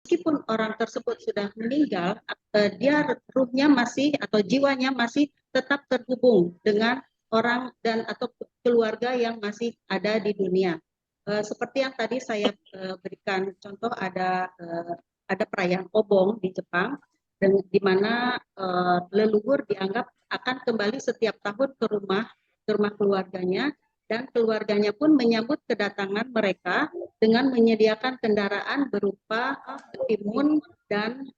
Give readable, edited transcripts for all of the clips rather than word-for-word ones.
meskipun orang tersebut sudah meninggal, dia ruhnya masih atau jiwanya masih tetap terhubung dengan orang dan atau keluarga yang masih ada di dunia. Seperti yang tadi saya berikan contoh, ada perayaan Obong di Jepang, dan di mana leluhur dianggap akan kembali setiap tahun ke rumah keluarganya, dan keluarganya pun menyambut kedatangan mereka dengan menyediakan kendaraan berupa timun dan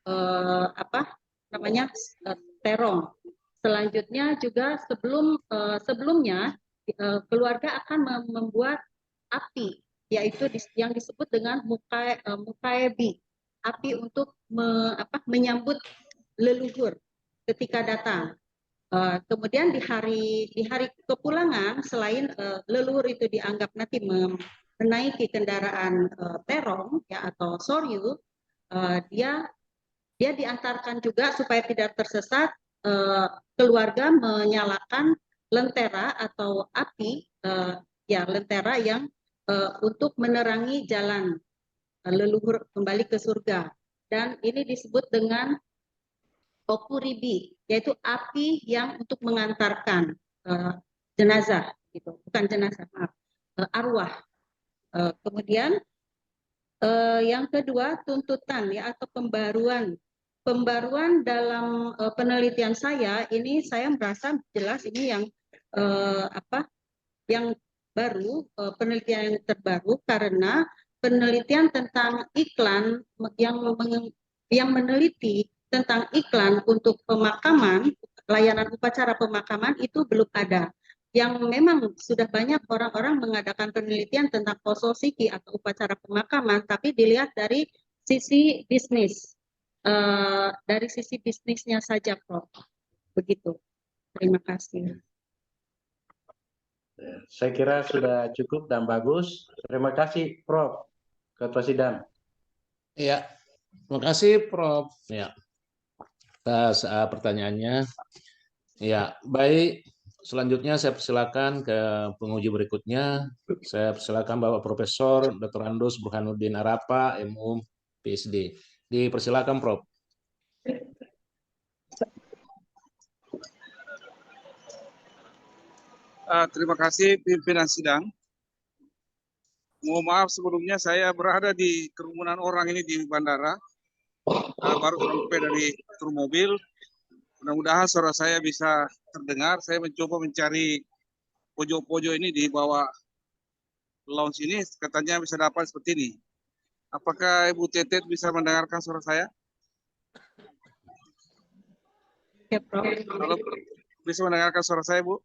terong. Selanjutnya juga sebelumnya keluarga akan membuat api, yaitu yang disebut dengan mukaebi, api untuk menyambut leluhur ketika datang. Kemudian di hari kepulangan, selain leluhur itu dianggap nanti menaiki kendaraan terong ya atau soryu, dia diantarkan juga supaya tidak tersesat, keluarga menyalakan lentera atau api, lentera yang untuk menerangi jalan leluhur kembali ke surga, dan ini disebut dengan okuribi, yaitu api yang untuk mengantarkan jenazah, gitu, bukan jenazah, maaf, arwah. Kemudian yang kedua, tuntutan ya atau pembaruan dalam penelitian saya ini, saya merasa jelas ini yang baru, penelitian yang terbaru, karena penelitian tentang iklan yang meneliti tentang iklan untuk pemakaman, layanan upacara pemakaman itu belum ada. Yang memang sudah banyak orang-orang mengadakan penelitian tentang kososiki atau upacara pemakaman, tapi dilihat dari sisi bisnis, dari sisi bisnisnya saja, Prof. Begitu. Terima kasih. Saya kira sudah cukup dan bagus. Terima kasih, Prof. Ketua Sidang. Ya, terima kasih, Prof. Ya, atas pertanyaannya. Ya, baik. Selanjutnya saya persilakan ke penguji berikutnya. Saya persilakan Bapak Profesor Dr. Andus Burhanuddin Arapa, MU, PhD. Dipersilakan, Prof. Terima kasih pimpinan sidang. Mohon maaf sebelumnya, saya berada di kerumunan orang ini di bandara. Baru sampai dari tur mobil. Mudah-mudahan suara saya bisa terdengar. Saya mencoba mencari pojok-pojok ini di bawah lounge ini. Katanya bisa dapat seperti ini. Apakah Ibu Tetet bisa mendengarkan suara saya? Ya, Prof. Halo, bisa mendengarkan suara saya, Bu?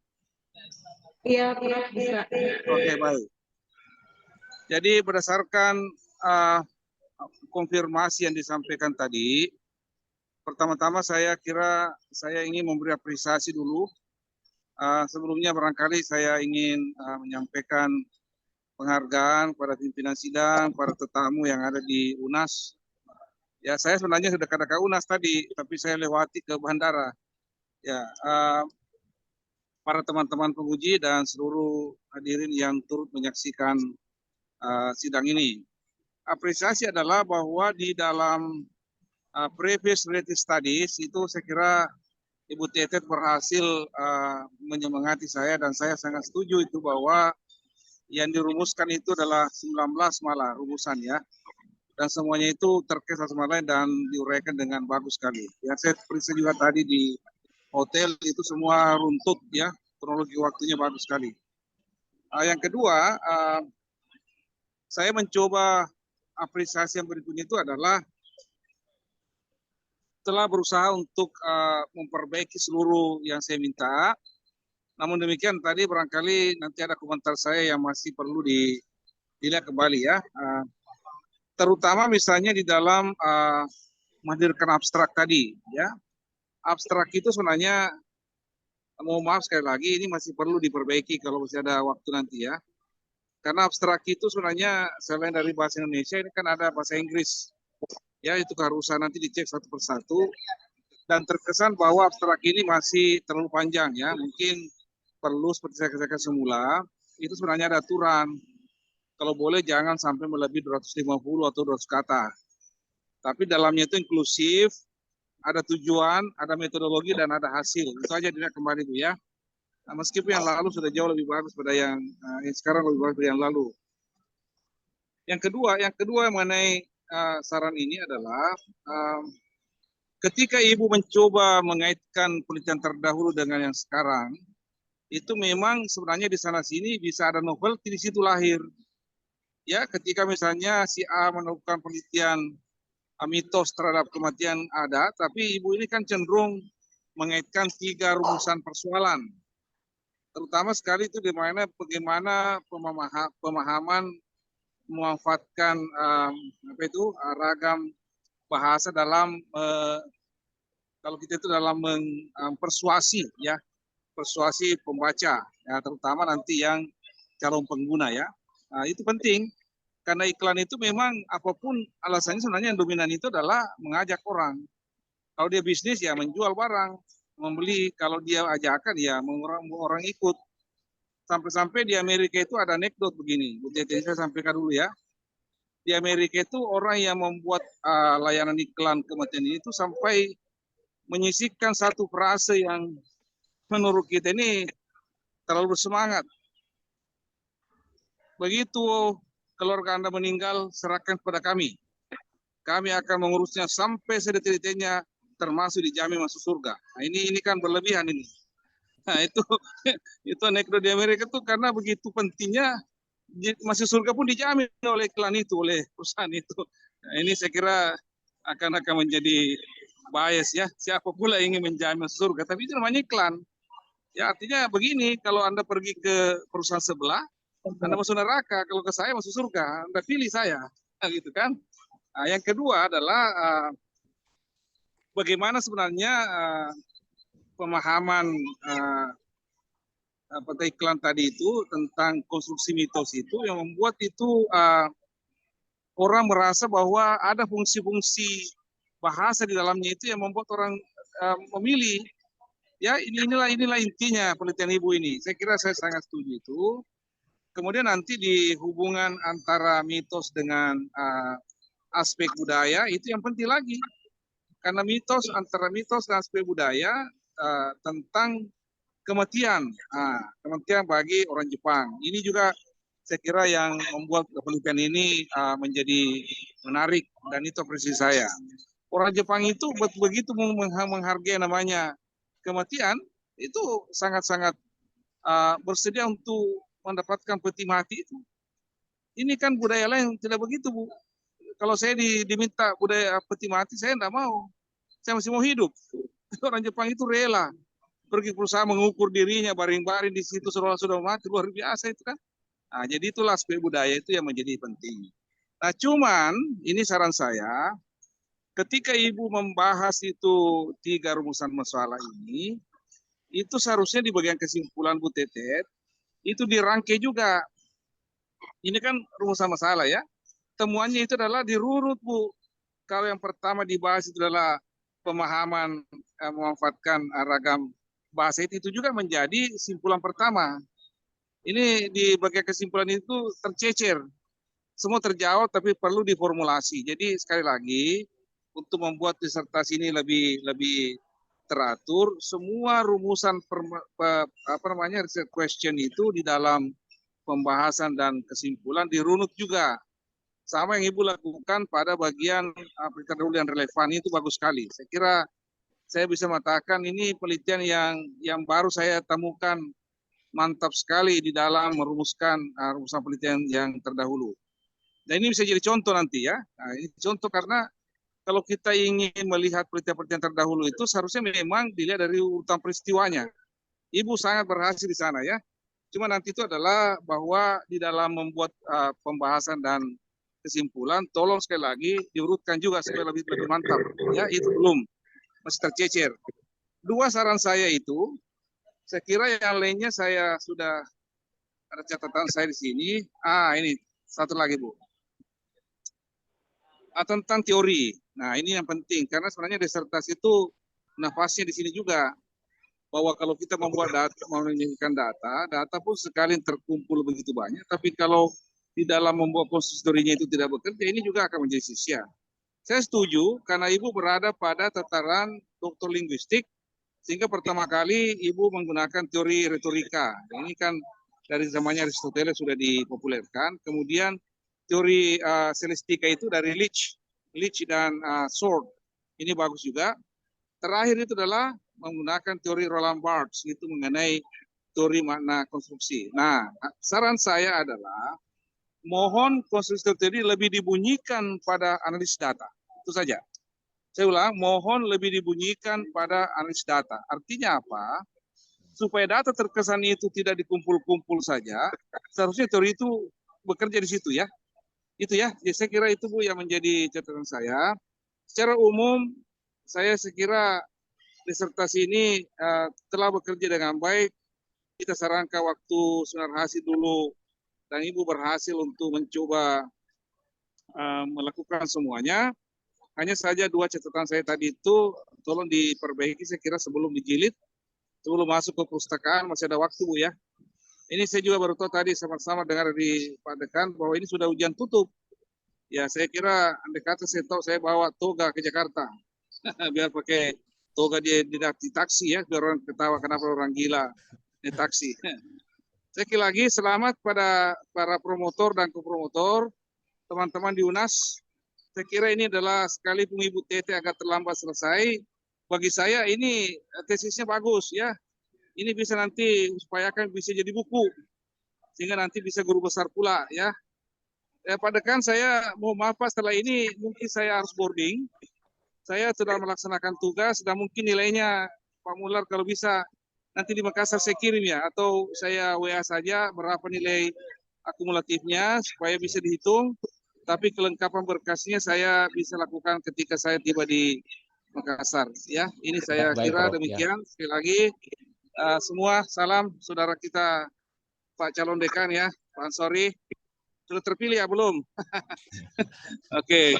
Iya, Prof, bisa. Oke, baik. Jadi berdasarkan konfirmasi yang disampaikan tadi, pertama-tama saya kira saya ingin memberi apresiasi dulu. Sebelumnya barangkali saya ingin menyampaikan penghargaan kepada pimpinan sidang, para tetamu yang ada di UNAS. Ya, saya sebenarnya sudah dekat-dekat UNAS tadi, tapi saya lewati ke bandara. Ya, para teman-teman penguji dan seluruh hadirin yang turut menyaksikan sidang ini. Apresiasi adalah bahwa di dalam previous related studies itu saya kira Ibu Tetet berhasil menyemangati saya, dan saya sangat setuju itu bahwa yang dirumuskan itu adalah 19 malah rumusan ya, dan semuanya itu terkait satu sama lain dan diuraikan dengan bagus sekali. Ya, saya periksa juga tadi di hotel itu semua runtut ya, kronologi waktunya bagus sekali. Yang kedua, saya mencoba apresiasi yang berikutnya itu adalah telah berusaha untuk memperbaiki seluruh yang saya minta. Namun demikian tadi barangkali nanti ada komentar saya yang masih perlu dilihat kembali ya. Terutama misalnya di dalam menghadirkan abstrak tadi ya. Abstrak itu sebenarnya, mohon maaf sekali lagi, ini masih perlu diperbaiki kalau masih ada waktu nanti ya. Karena abstrak itu sebenarnya selain dari bahasa Indonesia ini kan ada bahasa Inggris. Ya, itu keharusan nanti dicek satu persatu, dan terkesan bahwa abstrak ini masih terlalu panjang ya, mungkin perlu seperti saya katakan semula, itu sebenarnya ada aturan, kalau boleh jangan sampai melebihi 250 atau 200 kata. Tapi dalamnya itu inklusif, ada tujuan, ada metodologi, dan ada hasil. Itu aja dilihat kembali Bu ya. Nah, meskipun yang lalu sudah jauh lebih bagus pada yang sekarang lebih bagus dari yang lalu. Yang kedua mengenai saran ini adalah ketika Ibu mencoba mengaitkan penelitian terdahulu dengan yang sekarang, itu memang sebenarnya di sana sini bisa ada novelty di situ lahir. Ya, ketika misalnya si A melakukan penelitian mitos terhadap kematian ada, tapi Ibu ini kan cenderung mengaitkan 3 rumusan persoalan. Terutama sekali itu di mana bagaimana pemahaman memanfaatkan ragam bahasa dalam kalau kita itu dalam persuasi ya, persuasi pembaca ya, terutama nanti yang calon pengguna ya. Nah, itu penting karena iklan itu memang apapun alasannya sebenarnya yang dominan itu adalah mengajak orang. Kalau dia bisnis ya menjual barang, membeli. Kalau dia ajakan ya orang ikut. Sampai-sampai di Amerika itu ada anekdot begini, Bu Tete, saya sampaikan dulu ya. Di Amerika itu orang yang membuat layanan iklan kematian ini itu sampai menyisipkan satu frase yang menurut kita ini terlalu bersemangat. Begitu keluarga Anda meninggal, serahkan kepada kami. Kami akan mengurusnya sampai sedetik-detiknya, termasuk dijamin masuk surga. Nah, ini kan berlebihan ini. Nah, itu anekdot di Amerika itu karena begitu pentingnya masuk surga pun dijamin oleh iklan itu, oleh perusahaan itu. Nah, ini saya kira akan menjadi bias ya. Siapa pula ingin menjamin masuk surga, tapi itu namanya iklan. Ya artinya begini, kalau Anda pergi ke perusahaan sebelah, Anda masuk neraka, kalau ke saya masuk surga, Anda pilih saya. Nah, gitu kan. Nah, yang kedua adalah bagaimana sebenarnya pemahaman iklan tadi itu tentang konstruksi mitos itu yang membuat itu orang merasa bahwa ada fungsi-fungsi bahasa di dalamnya itu yang membuat orang memilih. Ya inilah intinya penelitian Ibu ini. Saya kira saya sangat setuju itu. Kemudian nanti di hubungan antara mitos dengan aspek budaya itu yang penting lagi. Karena antara mitos dan aspek budaya tentang kematian bagi orang Jepang. Ini juga saya kira yang membuat penelitian ini menjadi menarik dan itu apresiasi saya. Orang Jepang itu begitu menghargai namanya kematian, itu sangat-sangat bersedia untuk mendapatkan peti mati itu. Ini kan budaya lain tidak begitu, Bu. Kalau saya diminta budaya peti mati, saya tidak mau. Saya masih mau hidup. Orang Jepang itu rela pergi berusaha mengukur dirinya baring-baring di situ sudah mati, luar biasa itu kan. Nah, jadi itulah aspek budaya itu yang menjadi penting. Nah, cuman ini saran saya, ketika Ibu membahas itu 3 rumusan masalah ini, itu seharusnya di bagian kesimpulan Bu Tetet, itu dirangkai juga. Ini kan rumusan masalah ya. Temuannya itu adalah dirurut Bu. Kalau yang pertama dibahas itu adalah pemahaman memanfaatkan ragam bahasa itu juga menjadi simpulan pertama. Ini di bagian kesimpulan itu tercecer. Semua terjawab tapi perlu diformulasi. Jadi sekali lagi untuk membuat disertasi ini lebih teratur, semua rumusan research question itu di dalam pembahasan dan kesimpulan dirunut juga. Sama yang Ibu lakukan pada bagian penelitian dahulu yang relevan itu bagus sekali. Saya kira saya bisa mengatakan ini penelitian yang baru saya temukan mantap sekali di dalam merumuskan rumusan penelitian yang terdahulu. Dan ini bisa jadi contoh nanti ya. Nah, ini contoh karena kalau kita ingin melihat penelitian-penelitian terdahulu itu seharusnya memang dilihat dari urutan peristiwanya. Ibu sangat berhasil di sana ya. Cuma nanti itu adalah bahwa di dalam membuat pembahasan dan kesimpulan, tolong sekali lagi diurutkan juga supaya lebih mantap. Ya, itu belum masih tercecer. 2 saran saya itu, saya kira yang lainnya saya sudah ada catatan saya di sini. Ini satu lagi Bu. Tentang teori. Nah ini yang penting karena sebenarnya disertasi itu nafasnya di sini juga. Bahwa kalau kita membuat data, menyajikan data pun sekali terkumpul begitu banyak. Tapi kalau di dalam membuat konstruksinya itu tidak bekerja, ini juga akan menjadi sia-sia. Saya setuju karena Ibu berada pada tataran doktor linguistik, sehingga pertama kali Ibu menggunakan teori retorika. Ini kan dari zamannya Aristoteles sudah dipopulerkan. Kemudian teori selestika itu dari Leach dan Sword. Ini bagus juga. Terakhir itu adalah menggunakan teori Roland Barthes, itu mengenai teori makna konstruksi. Nah, saran saya adalah mohon konstruksi teori lebih dibunyikan pada analis data. Itu saja. Saya ulang, mohon lebih dibunyikan pada analis data. Artinya apa? Supaya data terkesan itu tidak dikumpul-kumpul saja, seharusnya teori itu bekerja di situ ya. Itu ya, saya kira itu Bu yang menjadi catatan saya. Secara umum, saya sekira disertasi ini telah bekerja dengan baik. Kita sarankan waktu seminar hasil dulu, dan Ibu berhasil untuk mencoba melakukan semuanya. Hanya saja 2 catatan saya tadi itu tolong diperbaiki, saya kira sebelum dijilid, sebelum masuk ke perpustakaan masih ada waktu Bu ya. Ini saya juga baru tahu tadi sama-sama dengar di Pak Dekan bahwa ini sudah ujian tutup. Ya saya kira andai kata saya tahu saya bawa toga ke Jakarta. Biar pakai toga di taksi ya, biar orang ketawa kenapa orang gila di taksi. Sekali lagi selamat pada para promotor dan kopromotor, teman-teman di UNAS. Saya kira ini adalah sekalipun Ibu Tete agak terlambat selesai, bagi saya ini tesisnya bagus ya. Ini bisa nanti upayakan bisa jadi buku, sehingga nanti bisa guru besar pula ya. Pak Dekan, saya mohon maaf Pak, setelah ini mungkin saya harus boarding. Saya sudah melaksanakan tugas, dan mungkin nilainya Pak Mular kalau bisa nanti di Makassar saya kirim ya, atau saya WA saja berapa nilai akumulatifnya supaya bisa dihitung. Tapi kelengkapan berkasnya saya bisa lakukan ketika saya tiba di Makassar. Ya, ini saya Baik, kira Prof, ya. demikian. Sekali lagi, semua salam saudara kita Pak calon dekan ya, Pak Ansori. Sudah terpilih ya belum? Oke,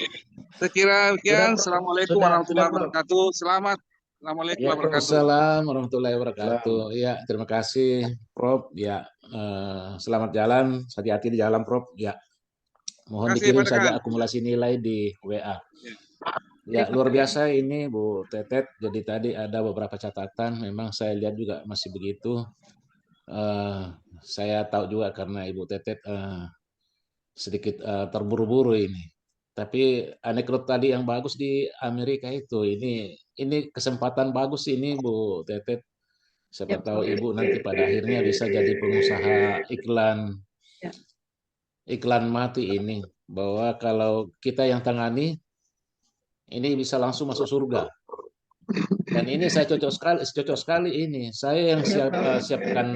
saya kira demikian. Assalamualaikum warahmatullahi wabarakatuh. Selamat. Assalamualaikum warahmatullahi wabarakatuh. Waalaikumsalam warahmatullahi wabarakatuh. Ya, terima kasih Prof. Ya, selamat jalan, hati-hati di jalan Prof. Ya. Mohon Terima kasih, dikirim Pak saja Dekan. akumulasi nilai di WA. Ya, luar biasa ini Bu Tetet. Jadi tadi ada beberapa catatan, memang saya lihat juga masih begitu. Saya tahu juga karena Ibu Tetet sedikit terburu-buru ini. Tapi anekdot tadi yang bagus di Amerika itu, ini kesempatan bagus ini Bu Tetet. Siapa tahu Ibu nanti pada akhirnya bisa jadi pengusaha iklan mati ini, bahwa kalau kita yang tangani ini bisa langsung masuk surga. Dan ini saya cocok sekali ini. Saya yang siapkan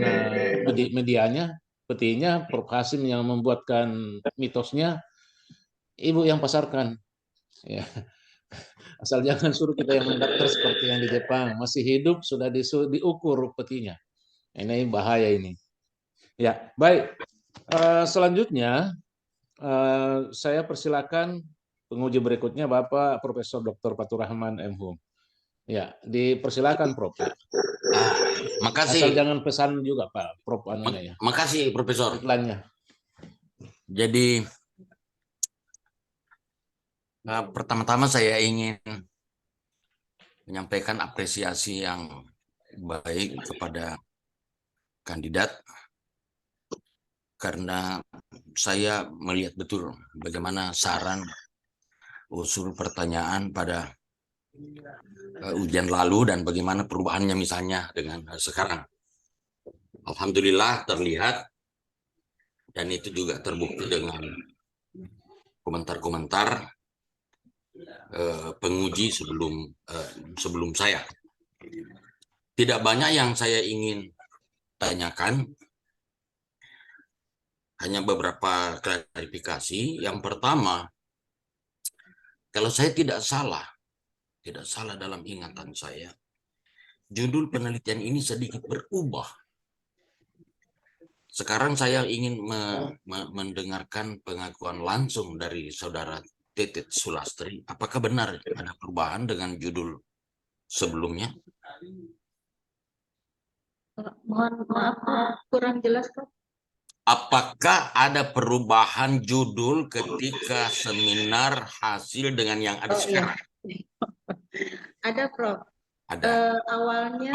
medianya, petinya, Prof. Hasim yang membuatkan mitosnya, Ibu yang pasarkan. Ya. Asal jangan suruh kita yang mendaftar seperti yang di Jepang, masih hidup sudah diukur petinya. Ini bahaya ini. Ya, baik. Selanjutnya saya persilakan penguji berikutnya Bapak Profesor Dr. Faturrahman M. Hum. Ya, dipersilakan Prof. Makasih. Asal jangan pesan juga Pak Prof anunya ya. Makasih Profesor. Iklannya. Jadi pertama-tama saya ingin menyampaikan apresiasi yang baik kepada kandidat, karena saya melihat betul bagaimana saran usul pertanyaan pada ujian lalu dan bagaimana perubahannya misalnya dengan sekarang. Alhamdulillah terlihat, dan itu juga terbukti dengan komentar-komentar penguji sebelum saya. Tidak banyak yang saya ingin tanyakan, hanya beberapa klarifikasi. Yang pertama, kalau saya tidak salah dalam ingatan saya, judul penelitian ini sedikit berubah. Sekarang saya ingin mendengarkan pengakuan langsung dari Saudara Tetet Sulastri. Apakah benar ada perubahan dengan judul sebelumnya? Mohon maaf, kurang jelas Prof. apakah ada perubahan judul ketika seminar hasil dengan yang ada Oh iya, sekarang? ada Prof. Ada. Awalnya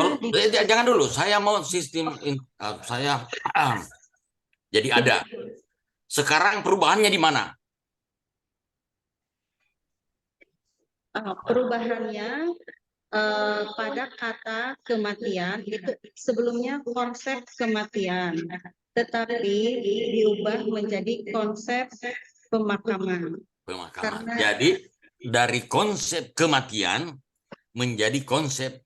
Jangan dulu, saya mau sistem jadi ada. Sekarang perubahannya di mana? perubahannya pada kata kematian itu sebelumnya konsep kematian, tetapi diubah menjadi konsep pemakaman. Pemakaman. Karena- Jadi dari konsep kematian menjadi konsep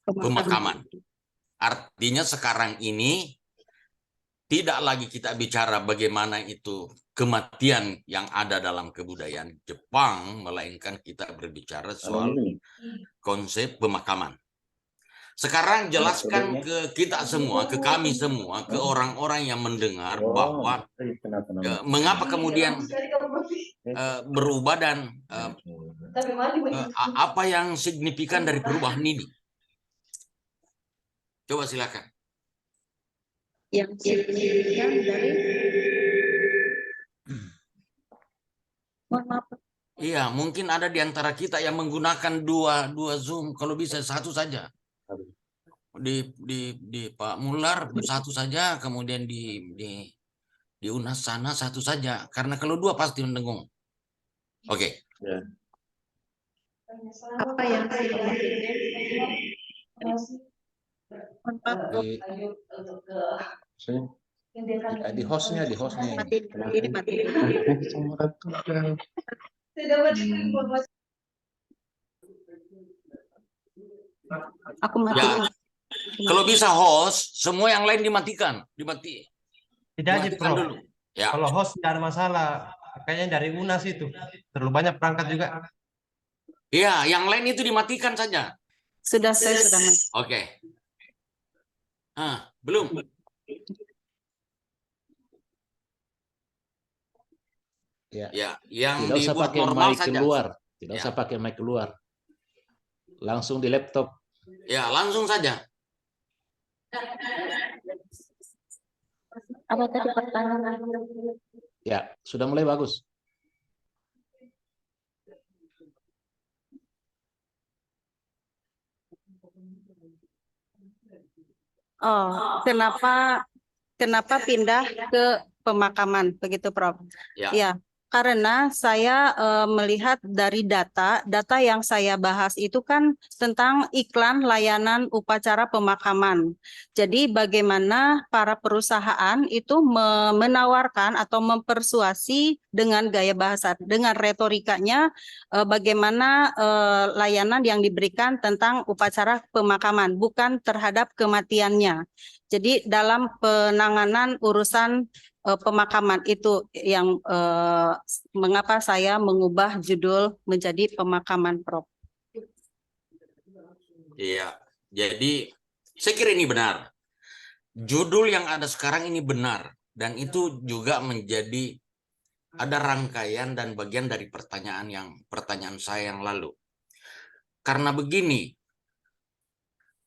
pemakaman. Artinya sekarang ini tidak lagi kita bicara bagaimana itu kematian yang ada dalam kebudayaan Jepang, melainkan kita berbicara soal konsep pemakaman. Sekarang jelaskan ke kita semua, ke kami semua, ke orang-orang yang mendengar bahwa mengapa kemudian berubah dan apa yang signifikan dari perubahan ini. Coba silakan. yang signifikan dari mohon maaf, Iya, mungkin ada di antara kita yang menggunakan dua Zoom. Kalau bisa satu saja. Di Pak Mular satu saja, kemudian di Unas sana satu saja. Karena kalau dua pasti mendengung. Oke. apa yang signifikan? Mohon maaf, Prof. Di hostnya mati. Aku mati. Ya. Kalau bisa host, semua yang lain dimatikan. Tidak aja, Dimatikan Prof. dulu. Ya. Kalau host tidak ada masalah. Kayaknya dari UNAS itu. Terlalu banyak perangkat juga. Iya, yang lain itu dimatikan saja. Sudah mati. Oke. Belum. Ya, yang Tidak usah dibuat pakai normal mic saja. keluar. Tidak Ya. usah pakai mic keluar. Langsung di laptop. Ya, langsung saja. Apa tadi pertanyaan? Ya, sudah mulai bagus. Oh, kenapa pindah ke pemakaman begitu, Prof? Ya. Ya, karena saya melihat dari data yang saya bahas itu kan tentang iklan layanan upacara pemakaman. Jadi bagaimana para perusahaan itu menawarkan atau mempersuasi dengan gaya bahasa, dengan retorikanya bagaimana layanan yang diberikan tentang upacara pemakaman, bukan terhadap kematiannya. Jadi dalam penanganan urusan pemakaman itu yang mengapa saya mengubah judul menjadi pemakaman, Prof. Iya. Jadi saya kira ini benar. Judul yang ada sekarang ini benar. Dan itu juga menjadi ada rangkaian dan bagian dari pertanyaan saya yang lalu. Karena begini,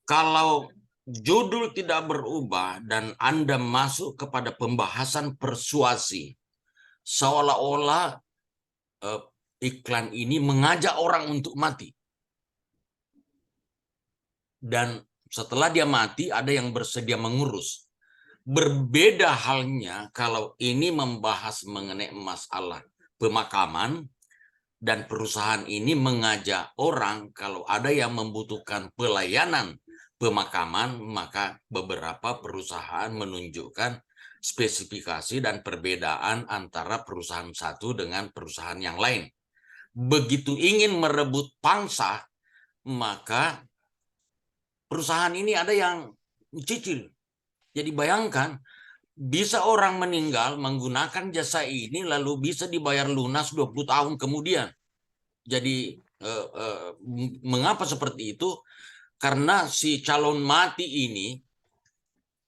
kalau judul tidak berubah dan Anda masuk kepada pembahasan persuasi, seolah-olah iklan ini mengajak orang untuk mati. Dan setelah dia mati, ada yang bersedia mengurus. Berbeda halnya kalau ini membahas mengenai masalah pemakaman, dan perusahaan ini mengajak orang kalau ada yang membutuhkan pelayanan pemakaman, maka beberapa perusahaan menunjukkan spesifikasi dan perbedaan antara perusahaan satu dengan perusahaan yang lain. Begitu ingin merebut pangsa, maka perusahaan ini ada yang cicil. Jadi bayangkan, bisa orang meninggal menggunakan jasa ini lalu bisa dibayar lunas 20 tahun kemudian. Jadi mengapa seperti itu? Karena si calon mati ini,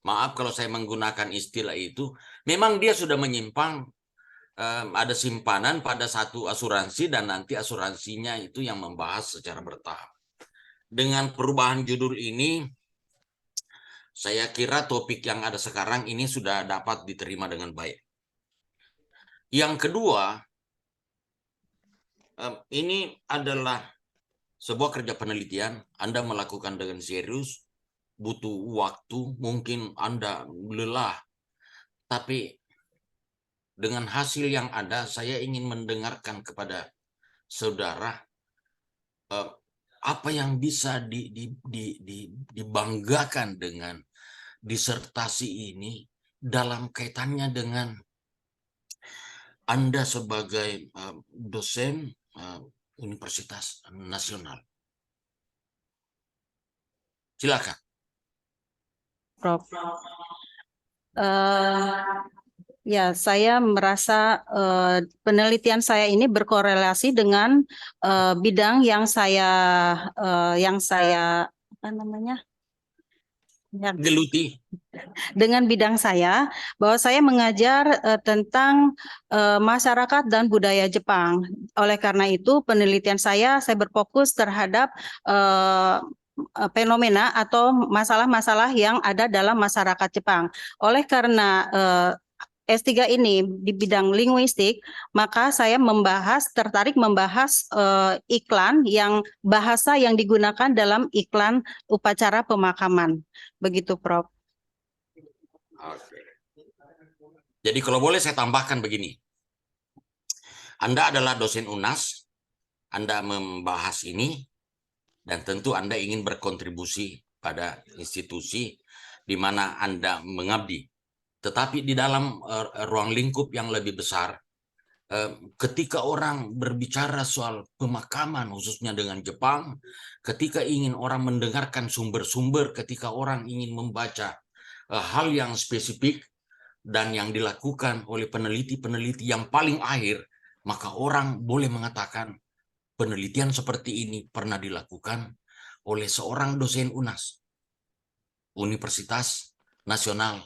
maaf kalau saya menggunakan istilah itu, memang dia sudah menyimpang ada simpanan pada satu asuransi dan nanti asuransinya itu yang membahas secara bertahap. Dengan perubahan judul ini, Saya kira topik yang ada sekarang ini sudah dapat diterima dengan baik. Yang kedua, ini adalah sebuah kerja penelitian. Anda melakukan dengan serius, butuh waktu, mungkin Anda lelah, tapi dengan hasil yang ada, saya ingin mendengarkan kepada saudara apa yang bisa dibanggakan dengan disertasi ini dalam kaitannya dengan Anda sebagai dosen Universitas Nasional. Silakan. Prof. Ya, saya merasa penelitian saya ini berkorelasi dengan bidang yang saya apa namanya? Ya, Geluti. dengan bidang saya, bahwa saya mengajar tentang masyarakat dan budaya Jepang. Oleh karena itu, penelitian saya berfokus terhadap fenomena atau masalah-masalah yang ada dalam masyarakat Jepang. Oleh karena S3 ini di bidang linguistik, maka saya tertarik membahas iklan yang bahasa yang digunakan dalam iklan upacara pemakaman. Begitu, Prof. Oke. Jadi kalau boleh saya tambahkan begini. Anda adalah dosen UNAS, Anda membahas ini, dan tentu Anda ingin berkontribusi pada institusi di mana Anda mengabdi. Tetapi di dalam ruang lingkup yang lebih besar, ketika orang berbicara soal pemakaman khususnya dengan Jepang, ketika ingin orang mendengarkan sumber-sumber, ketika orang ingin membaca hal yang spesifik dan yang dilakukan oleh peneliti-peneliti yang paling akhir, maka orang boleh mengatakan penelitian seperti ini pernah dilakukan oleh seorang dosen UNAS, Universitas Nasional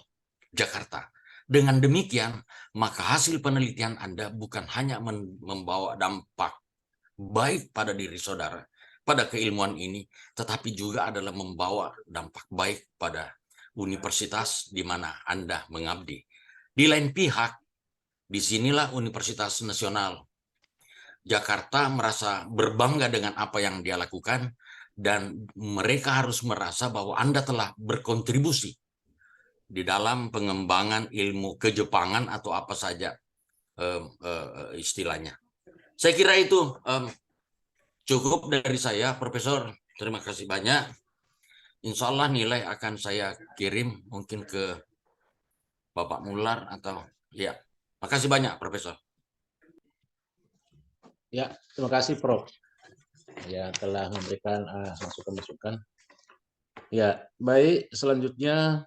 Jakarta. Dengan demikian, maka hasil penelitian Anda bukan hanya membawa dampak baik pada diri saudara, pada keilmuan ini, tetapi juga adalah membawa dampak baik pada universitas di mana Anda mengabdi. Di lain pihak, disinilah Universitas Nasional Jakarta merasa berbangga dengan apa yang dia lakukan, dan mereka harus merasa bahwa Anda telah berkontribusi di dalam pengembangan ilmu kejepangan atau apa saja istilahnya. Saya kira itu cukup dari saya, Profesor. Terima kasih banyak. Insya Allah nilai akan saya kirim mungkin ke Bapak Mular atau ya. Makasih banyak, Profesor. Ya, terima kasih Prof. Ya, telah memberikan masukan-masukan. Ya, baik. Selanjutnya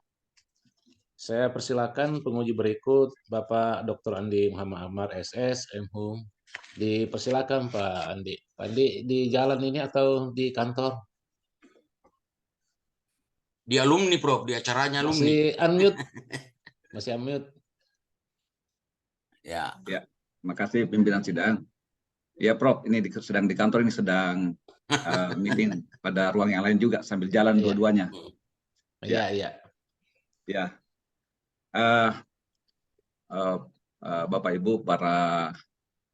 saya persilakan penguji berikut Bapak Dr. Andi Muhammad Amar SS MHum. Dipersilakan Pak Andi. Pak Andi di jalan ini atau di kantor? Di alumni, Prof, di acaranya alumni. Masih unmute. Masih unmute. Ya. Ya, makasih pimpinan sidang. Ya, Prof, ini sedang di kantor, ini sedang meeting pada ruang yang lain juga sambil jalan dua-duanya. Iya, iya. Ya. Bapak Ibu para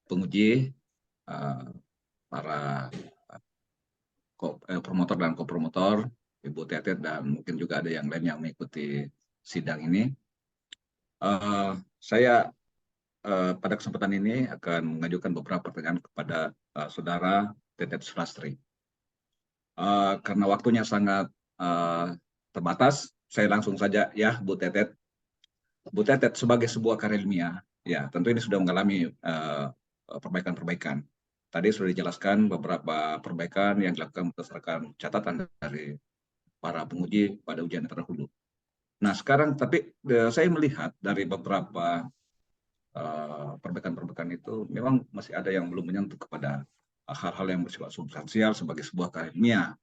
penguji, para promotor dan kopromotor, Ibu Tetet, dan mungkin juga ada yang lain yang mengikuti sidang ini. Saya pada kesempatan ini akan mengajukan beberapa pertanyaan kepada Saudara Tetet Sulastri. Karena waktunya sangat terbatas, saya langsung saja ya, Bu Tetet. Bu Tetet sebagai sebuah karya ilmiah, ya tentu ini sudah mengalami perbaikan-perbaikan. Tadi sudah dijelaskan beberapa perbaikan yang dilakukan berdasarkan catatan dari para penguji pada ujian terdahulu. Nah sekarang, tapi saya melihat dari beberapa perbaikan-perbaikan itu memang masih ada yang belum menyentuh kepada hal-hal yang bersifat substansial sebagai sebuah karya ilmiah.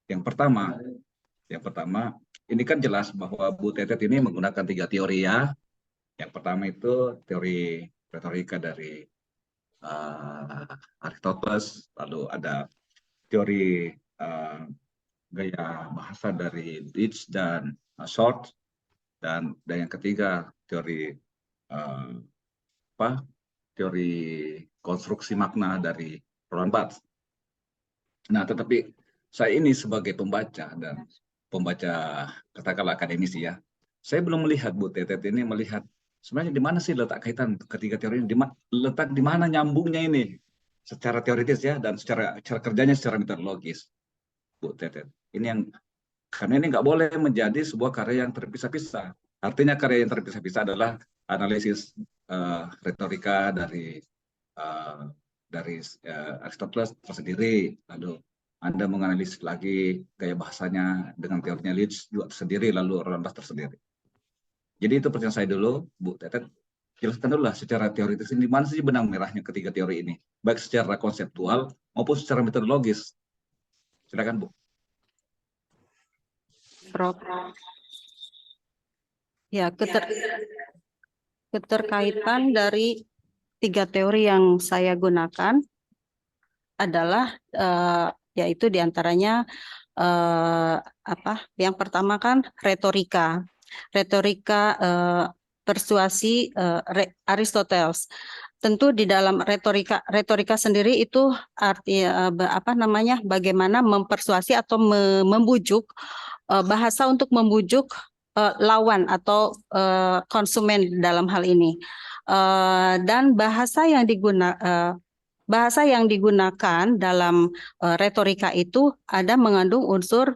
Yang pertama, ini kan jelas bahwa Bu Tetet ini menggunakan 3 teori ya. Yang pertama itu teori retorika dari Aristoteles, lalu ada teori gaya bahasa dari Leach dan Short, dan yang ketiga teori teori konstruksi makna dari Roland Barthes. Nah, tetapi saya ini sebagai pembaca dan pembaca katakanlah akademisi ya, saya belum melihat Bu Tetet ini melihat sebenarnya di mana sih letak kaitan ketiga teori ini, letak di mana nyambungnya ini secara teoritis ya dan secara kerjanya secara metodologis, Bu Tetet. Ini yang karena ini nggak boleh menjadi sebuah karya yang terpisah-pisah. Artinya karya yang terpisah-pisah adalah analisis retorika dari Aristoteles tersendiri, lalu Anda menganalisis lagi gaya bahasanya dengan teorinya Leach juga tersendiri, lalu Roland Barthes tersendiri. Jadi itu pertanyaan saya dulu, Bu Tetet. Jelaskan dulu lah secara teoritis ini, mana sih benang merahnya ketiga teori ini, baik secara konseptual maupun secara metodologis. Silakan, Bu. Prof. Ya, keterkaitan dari tiga teori yang saya gunakan adalah yaitu diantaranya yang pertama kan retorika persuasi Aristoteles. Tentu di dalam retorika sendiri itu artinya bagaimana mempersuasi atau membujuk bahasa untuk membujuk lawan atau konsumen dalam hal ini. Dan bahasa yang digunakan dalam retorika itu ada mengandung unsur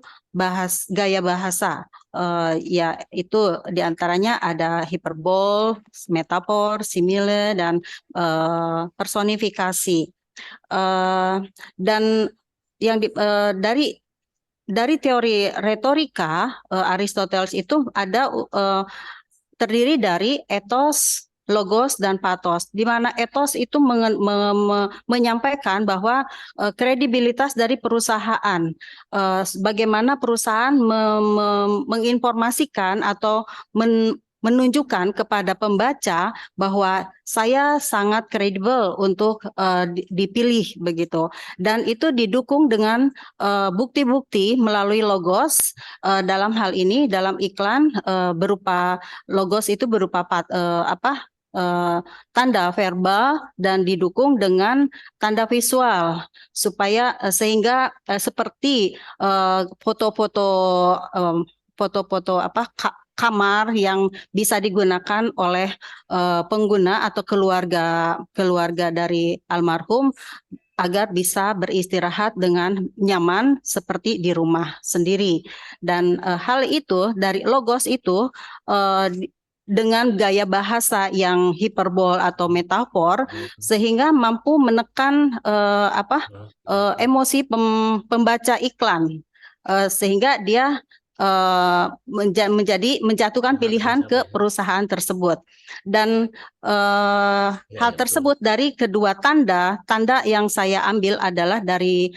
gaya bahasa, yaitu diantaranya ada hiperbol, metafor, simile, dan personifikasi. Dan yang dari teori retorika Aristoteles itu ada terdiri dari ethos, logos, dan pathos, di mana ethos itu menyampaikan bahwa kredibilitas dari perusahaan, bagaimana perusahaan menginformasikan atau menunjukkan kepada pembaca bahwa saya sangat kredibel untuk dipilih begitu, dan itu didukung dengan bukti-bukti melalui logos. Dalam hal ini dalam iklan berupa logos itu berupa tanda verbal dan didukung dengan tanda visual supaya sehingga seperti foto-foto kamar yang bisa digunakan oleh pengguna atau keluarga dari almarhum agar bisa beristirahat dengan nyaman seperti di rumah sendiri. Dan hal itu dari logos itu dengan gaya bahasa yang hiperbol atau metafor sehingga mampu menekan emosi pembaca iklan sehingga dia menjatuhkan pilihan ke perusahaan tersebut. Dan hal tersebut dari kedua tanda yang saya ambil adalah dari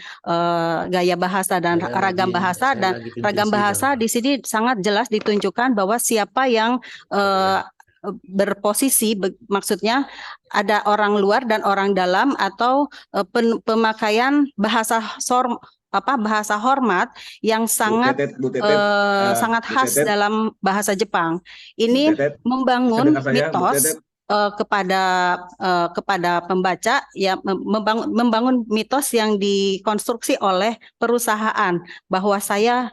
gaya bahasa dan ragam bahasa, dan ragam bahasa di sini sangat jelas ditunjukkan bahwa siapa yang berposisi, maksudnya ada orang luar dan orang dalam, atau pemakaian bahasa hormat yang sangat sangat khas dalam bahasa Jepang. Ini membangun mitos kepada pembaca, ya, membangun mitos yang dikonstruksi oleh perusahaan bahwa saya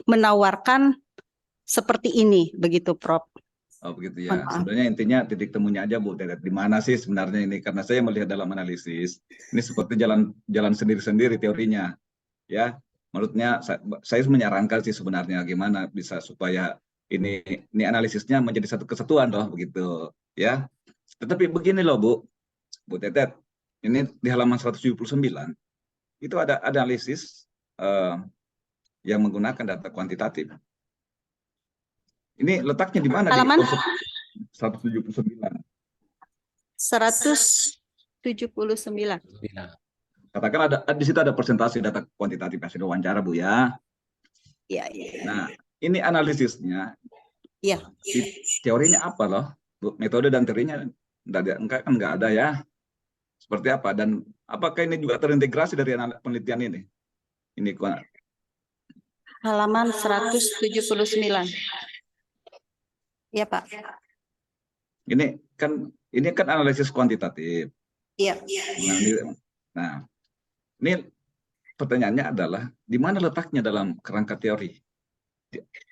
menawarkan seperti ini, begitu, Prof. Oh begitu ya. Sebenarnya intinya titik temunya aja, Bu Tetet, di mana sih sebenarnya ini? Karena saya melihat dalam analisis ini seperti jalan sendiri-sendiri teorinya, ya. Menurutnya saya menyarankan sih sebenarnya gimana bisa supaya ini analisisnya menjadi satu kesatuan loh, begitu, ya. Tetapi begini loh, Bu Tetet, ini di halaman 179 itu ada analisis yang menggunakan data kuantitatif. Ini letaknya di mana? Halaman 179. 179. Katakan di situ ada presentasi data kuantitatif hasil wawancara, Bu, ya. Iya. Nah, ini analisisnya. Iya. Teorinya apa loh, Bu? Metode dan teorinya nggak ada ya. seperti apa, dan apakah ini juga terintegrasi dari penelitian ini? Ini Halaman 179. Iya, Pak. ini kan analisis kuantitatif. Iya. Nah, ini pertanyaannya adalah di mana letaknya dalam kerangka teori?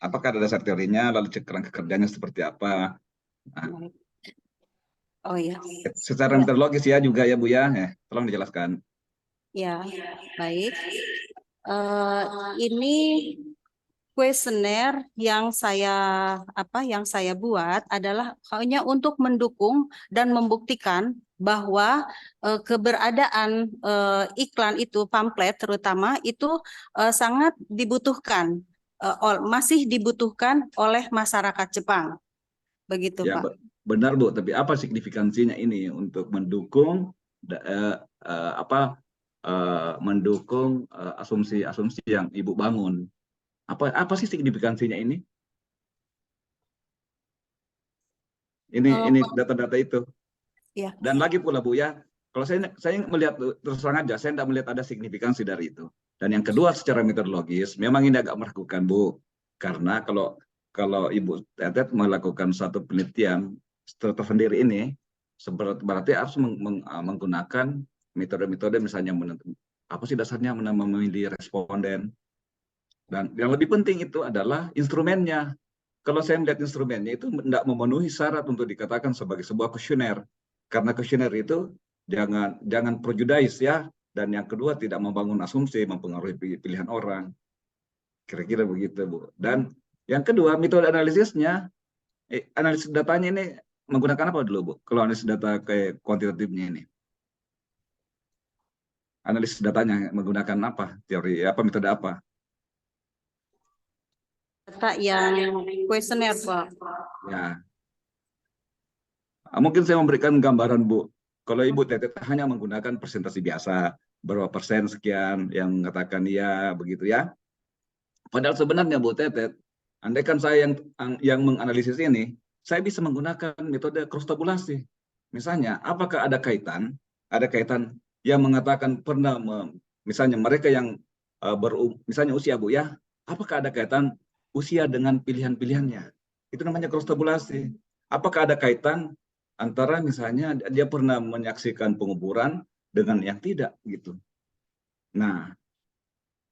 Apakah ada dasar teorinya, lalu kerangka kerjanya seperti apa? Nah, Oh iya. secara metodologis ya juga ya Bu ya, tolong dijelaskan. Ya, baik. Ini kuesioner yang saya buat adalah hanya untuk mendukung dan membuktikan bahwa keberadaan iklan itu, pamflet terutama itu sangat dibutuhkan, masih dibutuhkan oleh masyarakat Jepang. Begitu, Ya, Pak. benar Bu, tapi apa signifikansinya ini untuk mendukung mendukung asumsi-asumsi yang Ibu bangun? Apa sih signifikansinya ini? Ini data-data itu. Ya. Dan lagi pula Bu ya, kalau saya melihat terus terang aja, saya tidak melihat ada signifikansi dari itu. Dan yang kedua, secara metodologis, memang ini agak meragukan Bu, karena kalau Ibu Tetet melakukan satu penelitian tersendiri ini, berarti harus menggunakan metode-metode misalnya apa sih dasarnya memilih responden. Dan yang lebih penting itu adalah instrumennya. Kalau saya melihat instrumennya itu tidak memenuhi syarat untuk dikatakan sebagai sebuah kuesioner. Karena kuesioner itu jangan prejudice ya. Dan yang kedua tidak membangun asumsi, mempengaruhi pilihan orang. Kira-kira begitu Bu. Dan yang kedua metode analisisnya, analisis datanya ini menggunakan apa dulu Bu? Kalau analisis data kayak kuantitatifnya ini. Analisis datanya menggunakan apa? Teori apa, metode apa? Data yang kuesioner, Pak. Ya. Mungkin saya memberikan gambaran Bu. Kalau Ibu Tetet hanya menggunakan presentasi biasa, berapa persen sekian yang mengatakan iya begitu ya. Padahal sebenarnya Bu Tetet, andaikan saya yang menganalisis ini, saya bisa menggunakan metode cross tabulasi. Misalnya, apakah ada kaitan yang mengatakan pernah misalnya mereka yang misalnya usia Bu ya, apakah ada kaitan usia dengan pilihan-pilihannya? Itu namanya cross tabulasi. Apakah ada kaitan antara misalnya dia pernah menyaksikan penguburan dengan yang tidak gitu. Nah,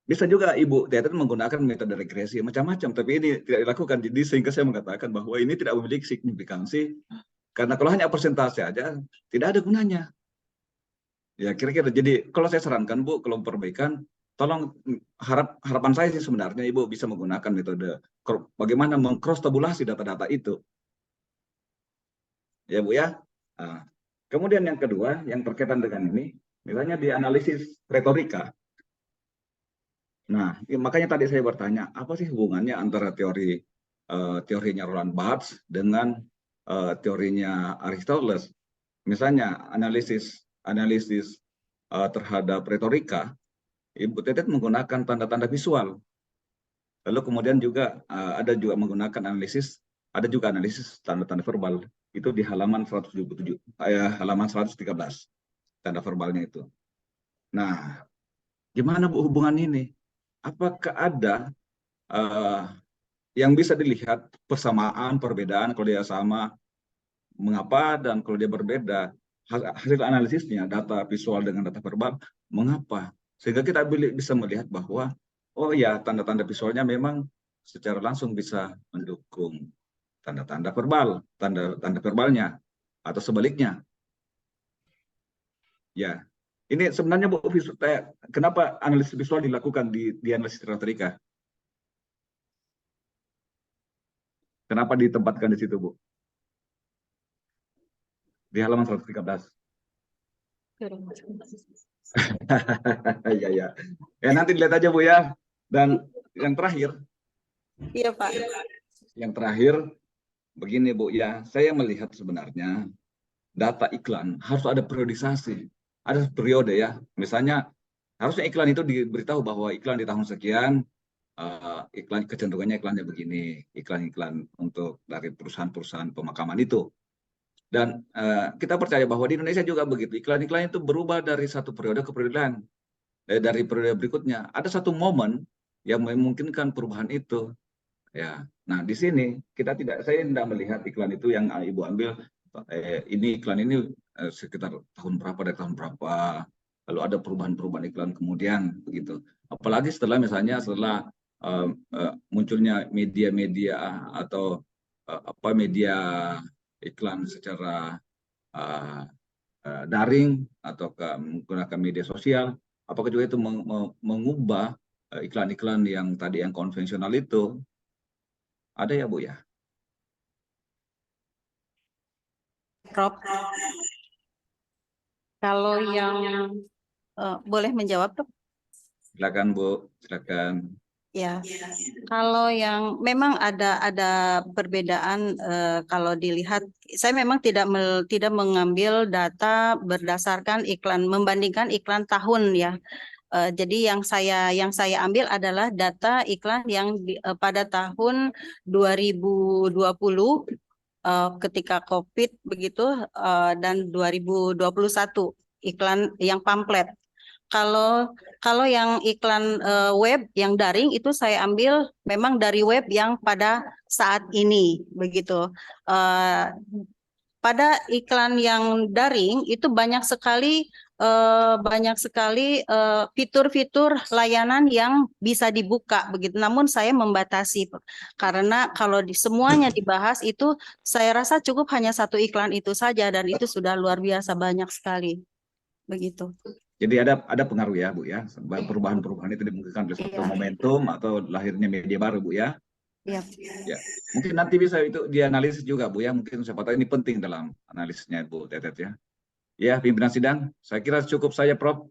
bisa juga Ibu Tetet menggunakan metode regresi macam-macam, tapi ini tidak dilakukan. Jadi sehingga saya mengatakan bahwa ini tidak memiliki signifikansi, karena kalau hanya persentase aja tidak ada gunanya. Ya kira-kira. Jadi kalau saya sarankan Bu, kalau perbaikan, tolong harapan saya sih sebenarnya Ibu bisa menggunakan metode bagaimana meng-cross tabulasi data-data itu. Ya Bu ya. Nah, kemudian yang kedua yang berkaitan dengan ini, misalnya di analisis retorika. Nah, makanya tadi saya bertanya, apa sih hubungannya antara teorinya Roland Barthes dengan teorinya Aristoteles? Misalnya analisis terhadap retorika, Ibu Tetet menggunakan tanda-tanda visual. Lalu kemudian juga ada juga analisis tanda-tanda verbal. Itu di halaman 177, halaman 113 tanda verbalnya itu. Nah, gimana Bu hubungan ini? Apakah ada yang bisa dilihat persamaan, perbedaan, kalau dia sama, mengapa, dan kalau dia berbeda, hasil analisisnya, data visual dengan data verbal, mengapa? Sehingga kita bisa melihat bahwa, oh ya, tanda-tanda visualnya memang secara langsung bisa mendukung tanda-tanda verbal, tanda verbalnya, atau sebaliknya. Ya, ini sebenarnya Bu, kenapa analisis visual dilakukan di analisis retorika? Kenapa ditempatkan di situ Bu? Di halaman 113. Ya. Ya nanti dilihat aja Bu ya. Dan yang terakhir. Iya Pak. Yang terakhir, begini Bu ya, saya melihat sebenarnya data iklan harus ada periodisasi, ada periode ya. Misalnya harusnya iklan itu diberitahu bahwa iklan di tahun sekian, iklan kecenderungannya iklannya begini, iklan-iklan untuk dari perusahaan-perusahaan pemakaman itu. Dan kita percaya bahwa di Indonesia juga begitu. Iklan-iklan itu berubah dari satu periode ke periode lain. Dari periode berikutnya. Ada satu momen yang memungkinkan perubahan itu. Ya. Nah, di sini saya tidak melihat iklan itu yang Ibu ambil. Ini iklan ini sekitar tahun berapa dari tahun berapa. Lalu ada perubahan-perubahan iklan kemudian begitu. Apalagi setelah munculnya media-media atau media iklan secara daring atau menggunakan media sosial, apakah juga itu mengubah iklan-iklan yang tadi yang konvensional itu? Ada ya, Bu ya? Prof, kalau yang boleh menjawab, Prof? Silakan, Bu, silakan. Ya, kalau yang memang ada perbedaan kalau dilihat, saya memang tidak mengambil data berdasarkan iklan, membandingkan iklan tahun ya. Jadi yang saya ambil adalah data iklan yang pada tahun 2020 ketika COVID begitu dan 2021 iklan yang pamflet. Kalau yang iklan web yang daring itu saya ambil memang dari web yang pada saat ini begitu. Pada iklan yang daring itu banyak sekali fitur-fitur layanan yang bisa dibuka begitu. Namun saya membatasi karena kalau semuanya dibahas itu saya rasa cukup hanya satu iklan itu saja dan itu sudah luar biasa banyak sekali begitu. Jadi ada pengaruh ya, Bu ya. Perubahan-perubahan itu dimungkinkan oleh suatu momentum atau lahirnya media baru, Bu ya. Iya. Ya. Mungkin nanti bisa itu dianalisis juga, Bu ya. Mungkin siapa tahu ini penting dalam analisisnya, Bu Tetet ya. Ya, pimpinan sidang, saya kira cukup saja, Prof.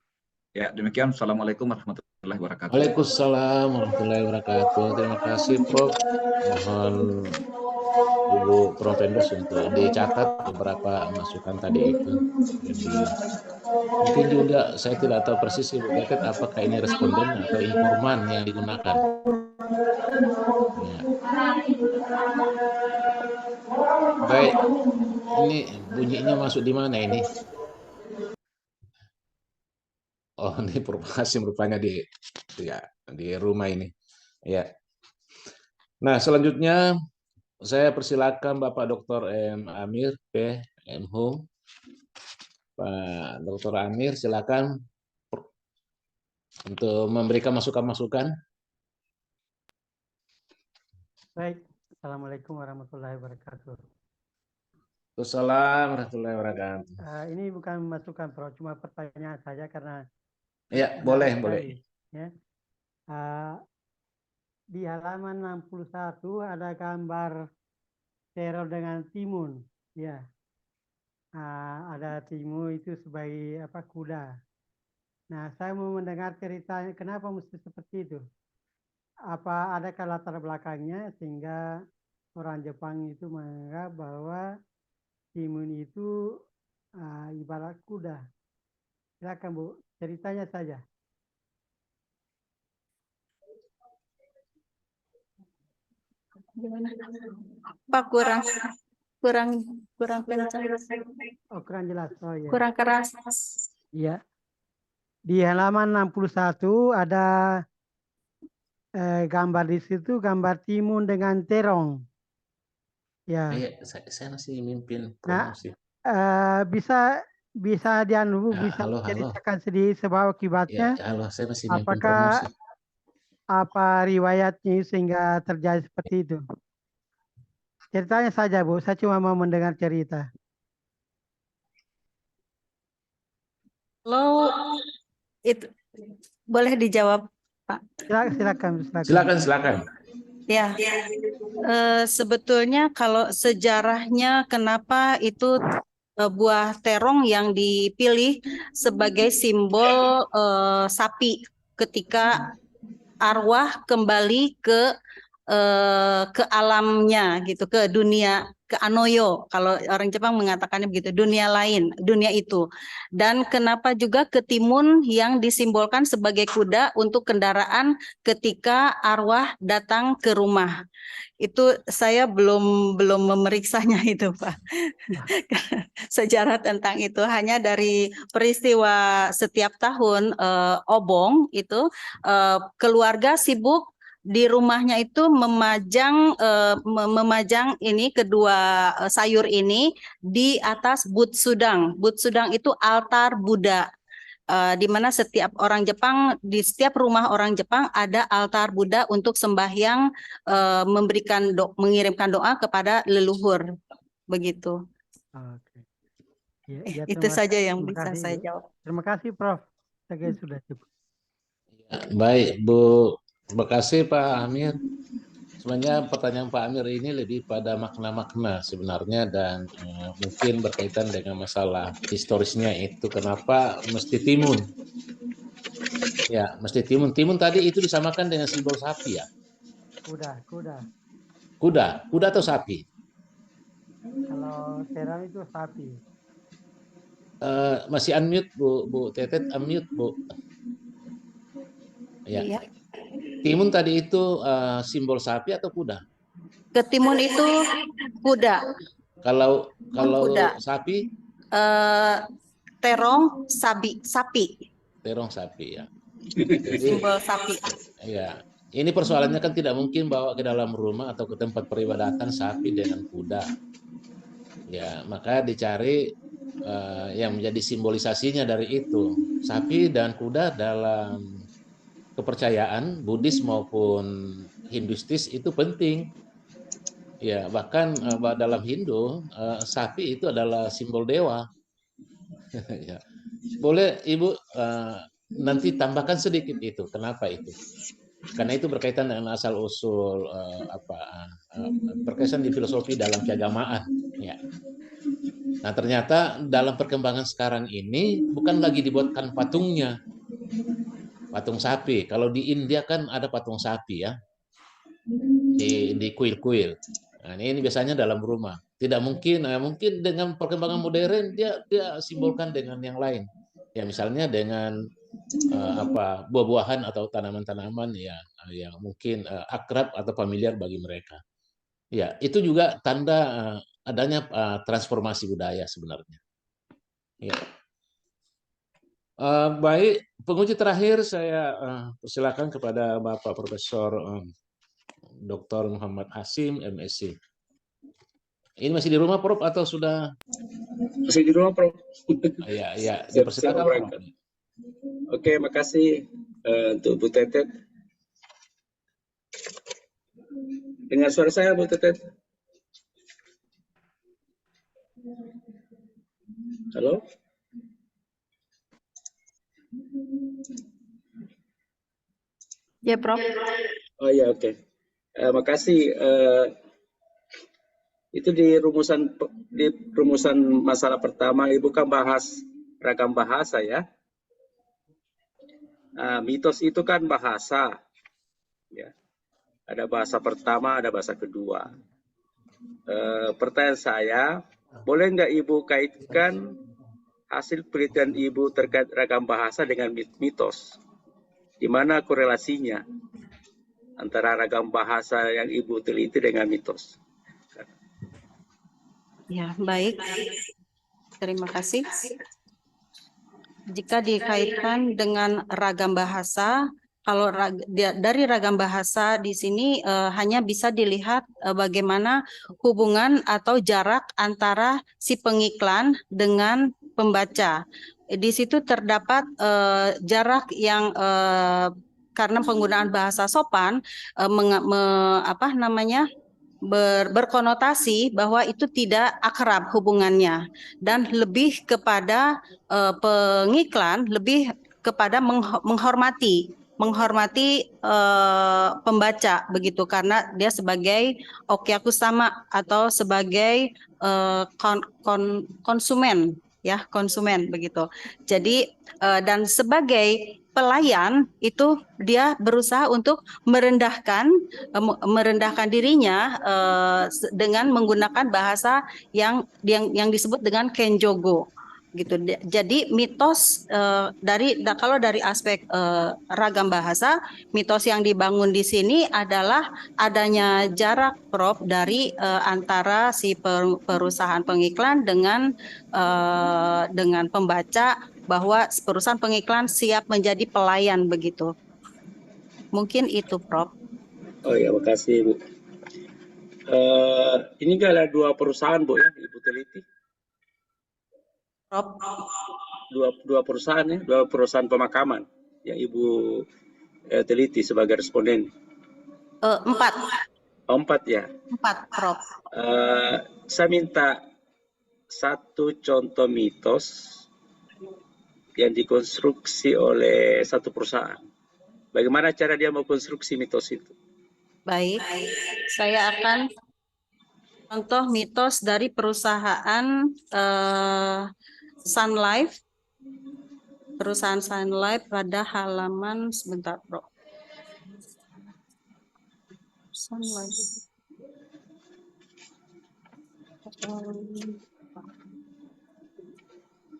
Ya, demikian. Assalamualaikum warahmatullahi wabarakatuh. Waalaikumsalam warahmatullahi wabarakatuh. Terima kasih, Prof. Mohon Ibu Prof. Endos untuk dicatat beberapa masukan tadi itu. Jadi, mungkin juga saya tidak tahu persis Ibu Tetet apakah ini responden atau informan yang digunakan. Ya. Baik, ini bunyinya masuk di mana ini? Oh, ini provokasi rupanya di rumah ini. Ya. Nah, selanjutnya saya persilakan Bapak Dr. M. Amir, PM Hum. Pak Dr. Amir, silakan untuk memberikan masukan-masukan. Baik, Assalamualaikum warahmatullahi wabarakatuh. Assalamualaikum warahmatullahi wabarakatuh. Ini bukan masukan, Prof, cuma pertanyaan saja karena ya boleh. Ya. Di halaman 61 ada gambar teror dengan timun, ya. Ada timun itu sebagai kuda. Nah, saya mau mendengar ceritanya kenapa mesti seperti itu. Apa adakah latar belakangnya sehingga orang Jepang itu menganggap bahwa timun itu ibarat kuda. Silakan, Bu, ceritanya saja. Pak, kurang kencang. Oh, kurang jelas. Oh, ya. Kurang keras. Iya. Di halaman 61 ada gambar di situ, gambar timun dengan terong. Ya. Saya masih mimpin promosi. Nah, bisa bisa ceritakan sedikit sebab akibatnya. Ya, halo, saya masih mimpin apakah promosi. Apa riwayatnya sehingga terjadi seperti itu? Ceritanya saja, Bu. Saya cuma mau mendengar cerita. Lo itu boleh dijawab, Pak? Silakan. Ya, sebetulnya kalau sejarahnya kenapa itu buah terong yang dipilih sebagai simbol sapi ketika arwah kembali ke alamnya gitu, ke dunia ke anoyo, kalau orang Jepang mengatakannya begitu, dunia lain, dunia itu. Dan kenapa juga ketimun yang disimbolkan sebagai kuda untuk kendaraan ketika arwah datang ke rumah. Itu saya belum memeriksanya itu, Pak. Sejarah tentang itu hanya dari peristiwa setiap tahun obong itu keluarga sibuk di rumahnya itu memajang ini kedua sayur ini di atas butsudang. Butsudang itu altar Buddha. Di mana setiap orang Jepang, di setiap rumah orang Jepang ada altar Buddha untuk sembahyang, mengirimkan doa kepada leluhur, begitu. Oke. Ya, Itu terima saja yang terima bisa kasih, saya Bu. jawab. Terima kasih, Prof. Saya kira sudah cukup. Baik, Bu. Terima kasih, Pak Amir. Sebenarnya pertanyaan Pak Amir ini lebih pada makna-makna sebenarnya dan mungkin berkaitan dengan masalah historisnya itu kenapa mesti timun. Ya, mesti timun. Timun tadi itu disamakan dengan simbol sapi ya. Kuda. Kuda atau sapi? Kalau terang itu sapi. Masih unmute Bu Tetet, unmute Bu. Ya. Iya. Timun tadi itu simbol sapi atau kuda? Ketimun itu kuda. Kalau kuda. sapi? Terong sapi. Terong sapi ya. Simbol sapi. Ya. Ini persoalannya kan tidak mungkin bawa ke dalam rumah atau ke tempat peribadatan sapi dengan kuda. Ya, maka dicari yang menjadi simbolisasinya dari itu. Sapi dan kuda dalam kepercayaan Buddhis maupun Hinduistis itu penting. Ya, bahkan dalam Hindu sapi itu adalah simbol dewa. Ya. Boleh Ibu nanti tambahkan sedikit itu. Kenapa itu? Karena itu berkaitan dengan asal usul berkaitan di filosofi dalam keagamaan. Ya. Nah, ternyata dalam perkembangan sekarang ini bukan lagi dibuatkan patungnya. Patung sapi. Kalau di India kan ada patung sapi ya. Di kuil-kuil. Nah, ini biasanya dalam rumah. Tidak mungkin mungkin dengan perkembangan modern dia simbolkan dengan yang lain. Ya misalnya dengan buah-buahan atau tanaman-tanaman ya yang mungkin akrab atau familiar bagi mereka. Ya, itu juga tanda adanya transformasi budaya sebenarnya. Ya. Baik, penguji terakhir saya persilakan kepada Bapak Profesor Dr. Muhammad Hasim, MSc. Ini masih di rumah, Prof, atau sudah? Masih di rumah, Prof. Ya, dipersilakan, Prof. Oke, makasih untuk Bu Tetet. Dengar suara saya, Bu Tetet? Halo? Ya, Prof. Oh ya, oke. Makasih. Itu di rumusan masalah pertama, Ibu kan bahas ragam bahasa ya. Mitos itu kan bahasa. Ya. Ada bahasa pertama, ada bahasa kedua. Pertanyaan saya, boleh nggak Ibu kaitkan hasil penelitian Ibu terkait ragam bahasa dengan mitos? Di mana korelasinya antara ragam bahasa yang Ibu teliti dengan mitos? Ya, baik. Terima kasih. Jika dikaitkan dengan ragam bahasa, kalau dari ragam bahasa di sini hanya bisa dilihat bagaimana hubungan atau jarak antara si pengiklan dengan pembaca. Di situ terdapat jarak yang karena penggunaan bahasa sopan berkonotasi bahwa itu tidak akrab hubungannya dan lebih kepada pengiklan lebih kepada menghormati pembaca begitu karena dia sebagai okyakusama atau sebagai konsumen begitu. Jadi dan sebagai pelayan itu dia berusaha untuk merendahkan dirinya dengan menggunakan bahasa yang disebut dengan kenjogo gitu. Jadi mitos kalau dari aspek ragam bahasa, mitos yang dibangun di sini adalah adanya jarak Prof dari antara si perusahaan pengiklan dengan pembaca, bahwa perusahaan pengiklan siap menjadi pelayan begitu. Mungkin itu Prof. Oh ya, makasih Bu. Ini nggak ada 2 perusahaan Bu ya, Ibu teliti? Prof. Dua perusahaan ya, 2 perusahaan pemakaman yang Ibu teliti sebagai responden. 4. Oh, 4 ya. 4 Prof. Saya minta 1 contoh mitos yang dikonstruksi oleh satu perusahaan. Bagaimana cara dia mengkonstruksi mitos itu? Baik, saya akan contoh mitos dari perusahaan Sun Life. Perusahaan Sun Life pada halaman sebentar, Bro. Sun Life.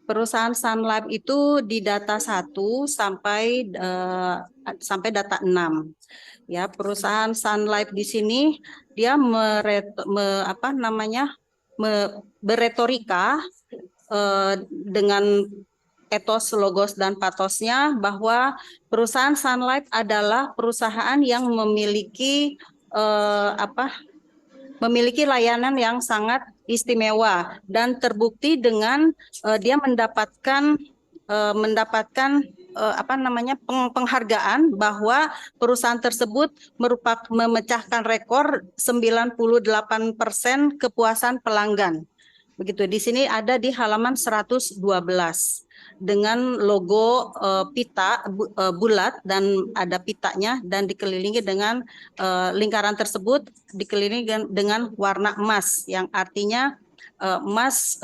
Perusahaan Sun Life itu di data 1 sampai data 6. Ya, perusahaan Sun Life di sini dia beretorika dengan etos, logos, dan patosnya bahwa perusahaan Sun Life adalah perusahaan yang memiliki layanan yang sangat istimewa, dan terbukti dengan dia mendapatkan penghargaan bahwa perusahaan tersebut memecahkan rekor 98% kepuasan pelanggan. Begitu, di sini ada di halaman 112 dengan logo pita bulat dan ada pitanya, dan dikelilingi dengan lingkaran tersebut dikelilingi dengan warna emas, yang artinya emas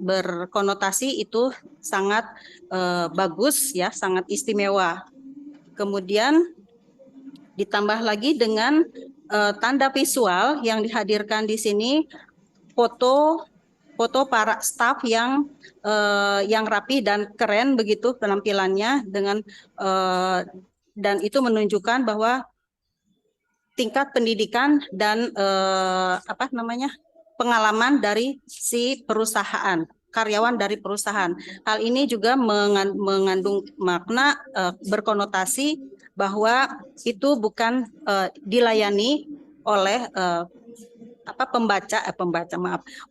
berkonotasi itu sangat bagus ya, sangat istimewa. Kemudian ditambah lagi dengan tanda visual yang dihadirkan di sini, foto para staf yang rapi dan keren begitu penampilannya, dengan dan itu menunjukkan bahwa tingkat pendidikan dan pengalaman dari si perusahaan, karyawan dari perusahaan. Hal ini juga mengandung makna berkonotasi bahwa itu bukan dilayani oleh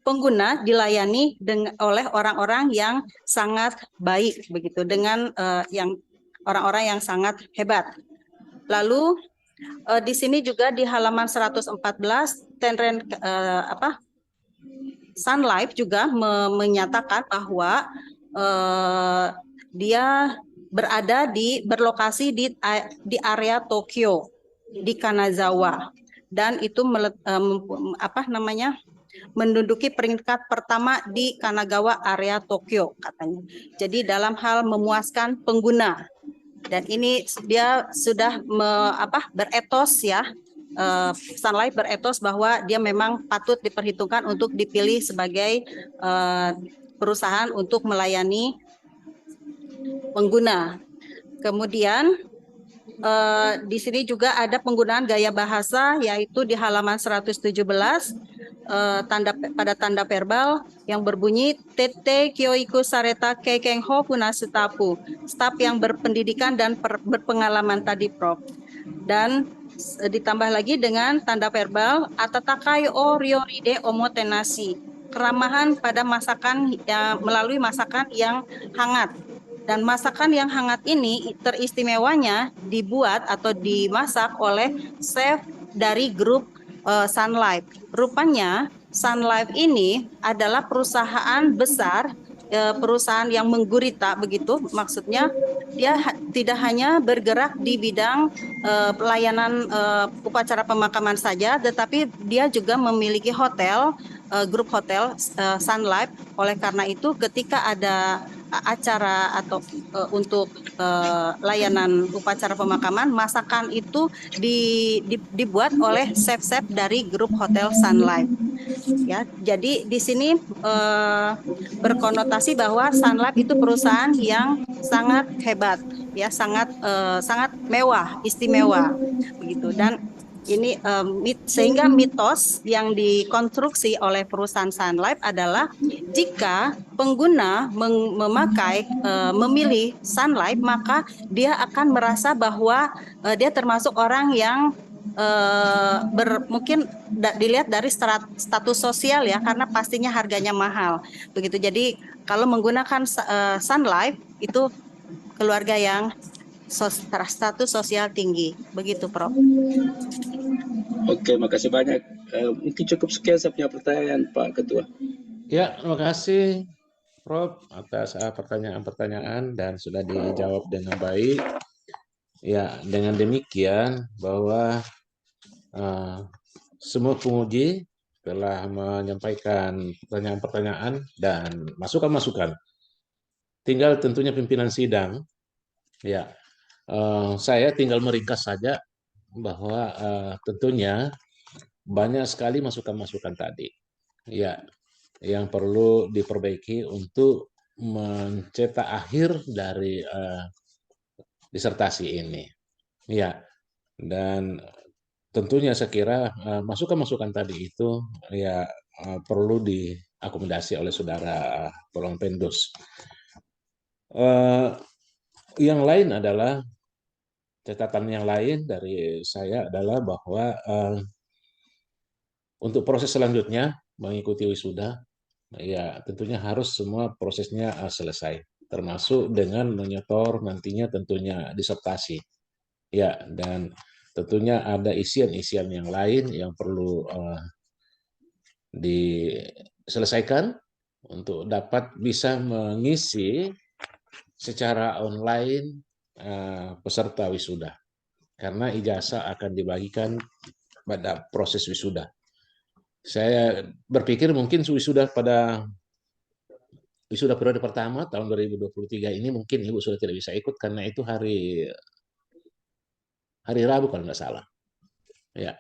pengguna, dilayani oleh orang-orang yang sangat baik begitu, dengan orang-orang yang sangat hebat. Lalu di sini juga di halaman 114 Sun Life juga menyatakan bahwa dia berlokasi di area Tokyo, di Kanazawa, dan itu menduduki peringkat pertama di Kanagawa area Tokyo katanya. Jadi dalam hal memuaskan pengguna, dan ini dia sudah beretos ya, Sun Life beretos bahwa dia memang patut diperhitungkan untuk dipilih sebagai perusahaan untuk melayani pengguna. Kemudian di sini juga ada penggunaan gaya bahasa, yaitu di halaman 117 pada tanda verbal yang berbunyi Tete Kyoiku Sareta Keikenho Funasutapu, staf yang berpendidikan dan berpengalaman tadi Prof. Dan ditambah lagi dengan tanda verbal Atatakai o Ryoride Omotenashi, keramahan pada masakan melalui masakan yang hangat. Dan masakan yang hangat ini teristimewanya dibuat atau dimasak oleh chef dari grup Sun Life. Rupanya Sun Life ini adalah perusahaan besar, perusahaan yang menggurita begitu. Maksudnya dia tidak hanya bergerak di bidang pelayanan upacara pemakaman saja, tetapi dia juga memiliki hotel, grup hotel Sun Life. Oleh karena itu ketika ada acara atau untuk layanan upacara pemakaman, masakan itu dibuat oleh chef-chef dari grup Hotel Sun Life. Ya, jadi di sini berkonotasi bahwa Sun Life itu perusahaan yang sangat hebat, ya, sangat mewah, istimewa, begitu. Dan ini sehingga mitos yang dikonstruksi oleh perusahaan Sun Life adalah jika pengguna memilih Sun Life, maka dia akan merasa bahwa dia termasuk orang yang mungkin dilihat dari status sosial, ya, karena pastinya harganya mahal, begitu. Jadi kalau menggunakan Sun Life itu keluarga yang status sosial tinggi, begitu, Prof. Oke, makasih banyak. Mungkin cukup sekian saya punya pertanyaan, Pak Ketua. Ya, terima kasih Prof atas pertanyaan-pertanyaan dan sudah dijawab dengan baik. Ya, dengan demikian bahwa semua penguji telah menyampaikan pertanyaan-pertanyaan dan masukan-masukan. Tinggal tentunya pimpinan sidang, ya, saya tinggal meringkas saja bahwa tentunya banyak sekali masukan-masukan tadi, ya, yang perlu diperbaiki untuk mencetak akhir dari disertasi ini, ya. Dan tentunya saya kira masukan-masukan tadi itu ya perlu diakomodasi oleh saudara Polong Pendus. Yang lain adalah catatan yang lain dari saya adalah bahwa untuk proses selanjutnya mengikuti wisuda, ya tentunya harus semua prosesnya selesai, termasuk dengan menyetor nantinya tentunya disertasi, ya, dan tentunya ada isian-isian yang lain yang perlu diselesaikan untuk dapat bisa mengisi secara online peserta wisuda, karena ijazah akan dibagikan pada proses wisuda. Saya berpikir mungkin wisuda periode pertama tahun 2023 ini mungkin Ibu sudah tidak bisa ikut karena itu hari Rabu kalau nggak salah. Ya,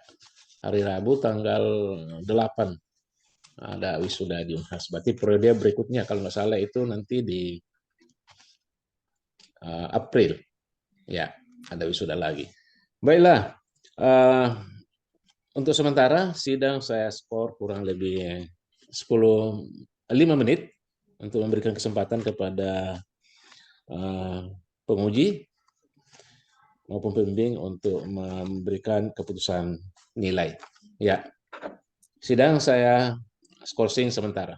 hari Rabu tanggal 8 ada wisuda di Unhas. Berarti periode berikutnya kalau nggak salah itu nanti di April. Ya, ada wisuda lagi. Baiklah, untuk sementara sidang saya skor kurang lebih 5 menit untuk memberikan kesempatan kepada penguji maupun pembimbing untuk memberikan keputusan nilai. Ya, sidang saya skorsing sementara.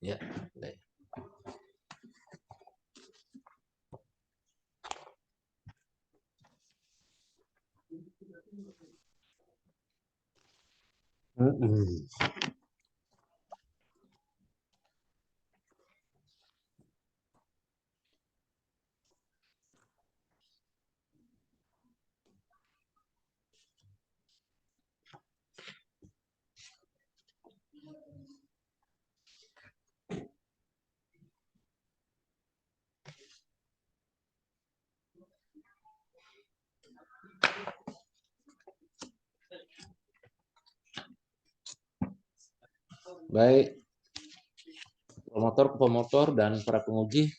Ya, baik. Baik, pemotor dan para penguji,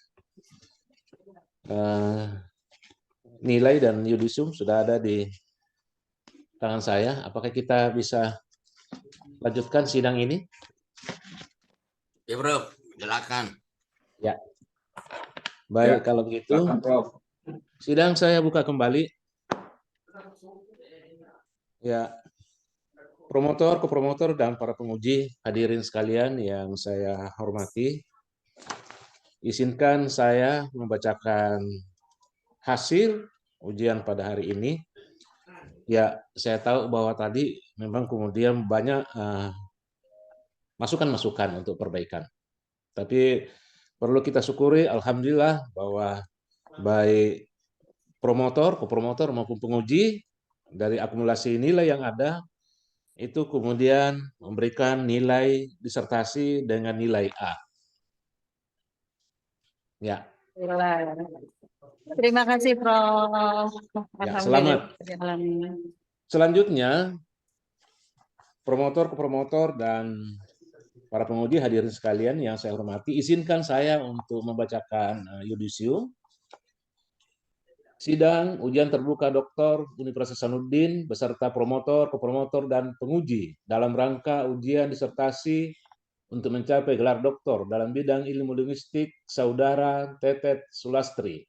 nilai dan yudisium sudah ada di tangan saya. Apakah kita bisa lanjutkan sidang ini? Ya, Bro, silakan. Ya. Baik, Ya, kalau begitu, silakan, Prof. sidang saya buka kembali. Ya, promotor, kopromotor, dan para penguji hadirin sekalian yang saya hormati, izinkan saya membacakan hasil ujian pada hari ini. Ya, saya tahu bahwa tadi memang kemudian banyak masukan-masukan untuk perbaikan. Tapi perlu kita syukuri, alhamdulillah, bahwa baik promotor, kopromotor maupun penguji dari akumulasi nilai yang ada itu kemudian memberikan nilai disertasi dengan nilai A. Ya. Terima kasih, Prof. Ya, selamat. Alhamdulillah. Selanjutnya, promotor, kopromotor, dan para penguji hadirin sekalian yang saya hormati, izinkan saya untuk membacakan yudisium sidang ujian terbuka Dr. Universitas Hasanuddin beserta promotor, kopromotor, dan penguji dalam rangka ujian disertasi untuk mencapai gelar doktor dalam bidang ilmu linguistik Saudara Tetet Sulastri.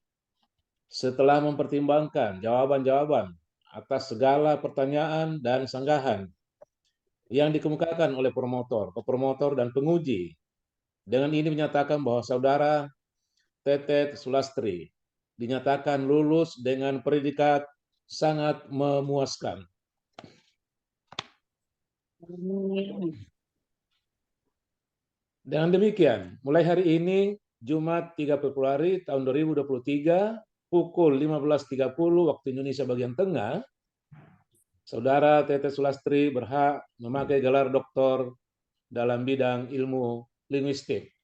Setelah mempertimbangkan jawaban-jawaban atas segala pertanyaan dan sanggahan yang dikemukakan oleh promotor, kopromotor, dan penguji, dengan ini menyatakan bahwa Saudara Tetet Sulastri dinyatakan lulus dengan predikat sangat memuaskan. Dengan demikian, mulai hari ini, Jumat 3 Februari tahun 2023, pukul 15.30 waktu Indonesia bagian tengah, Saudara Tetet Sulastri berhak memakai gelar doktor dalam bidang ilmu linguistik.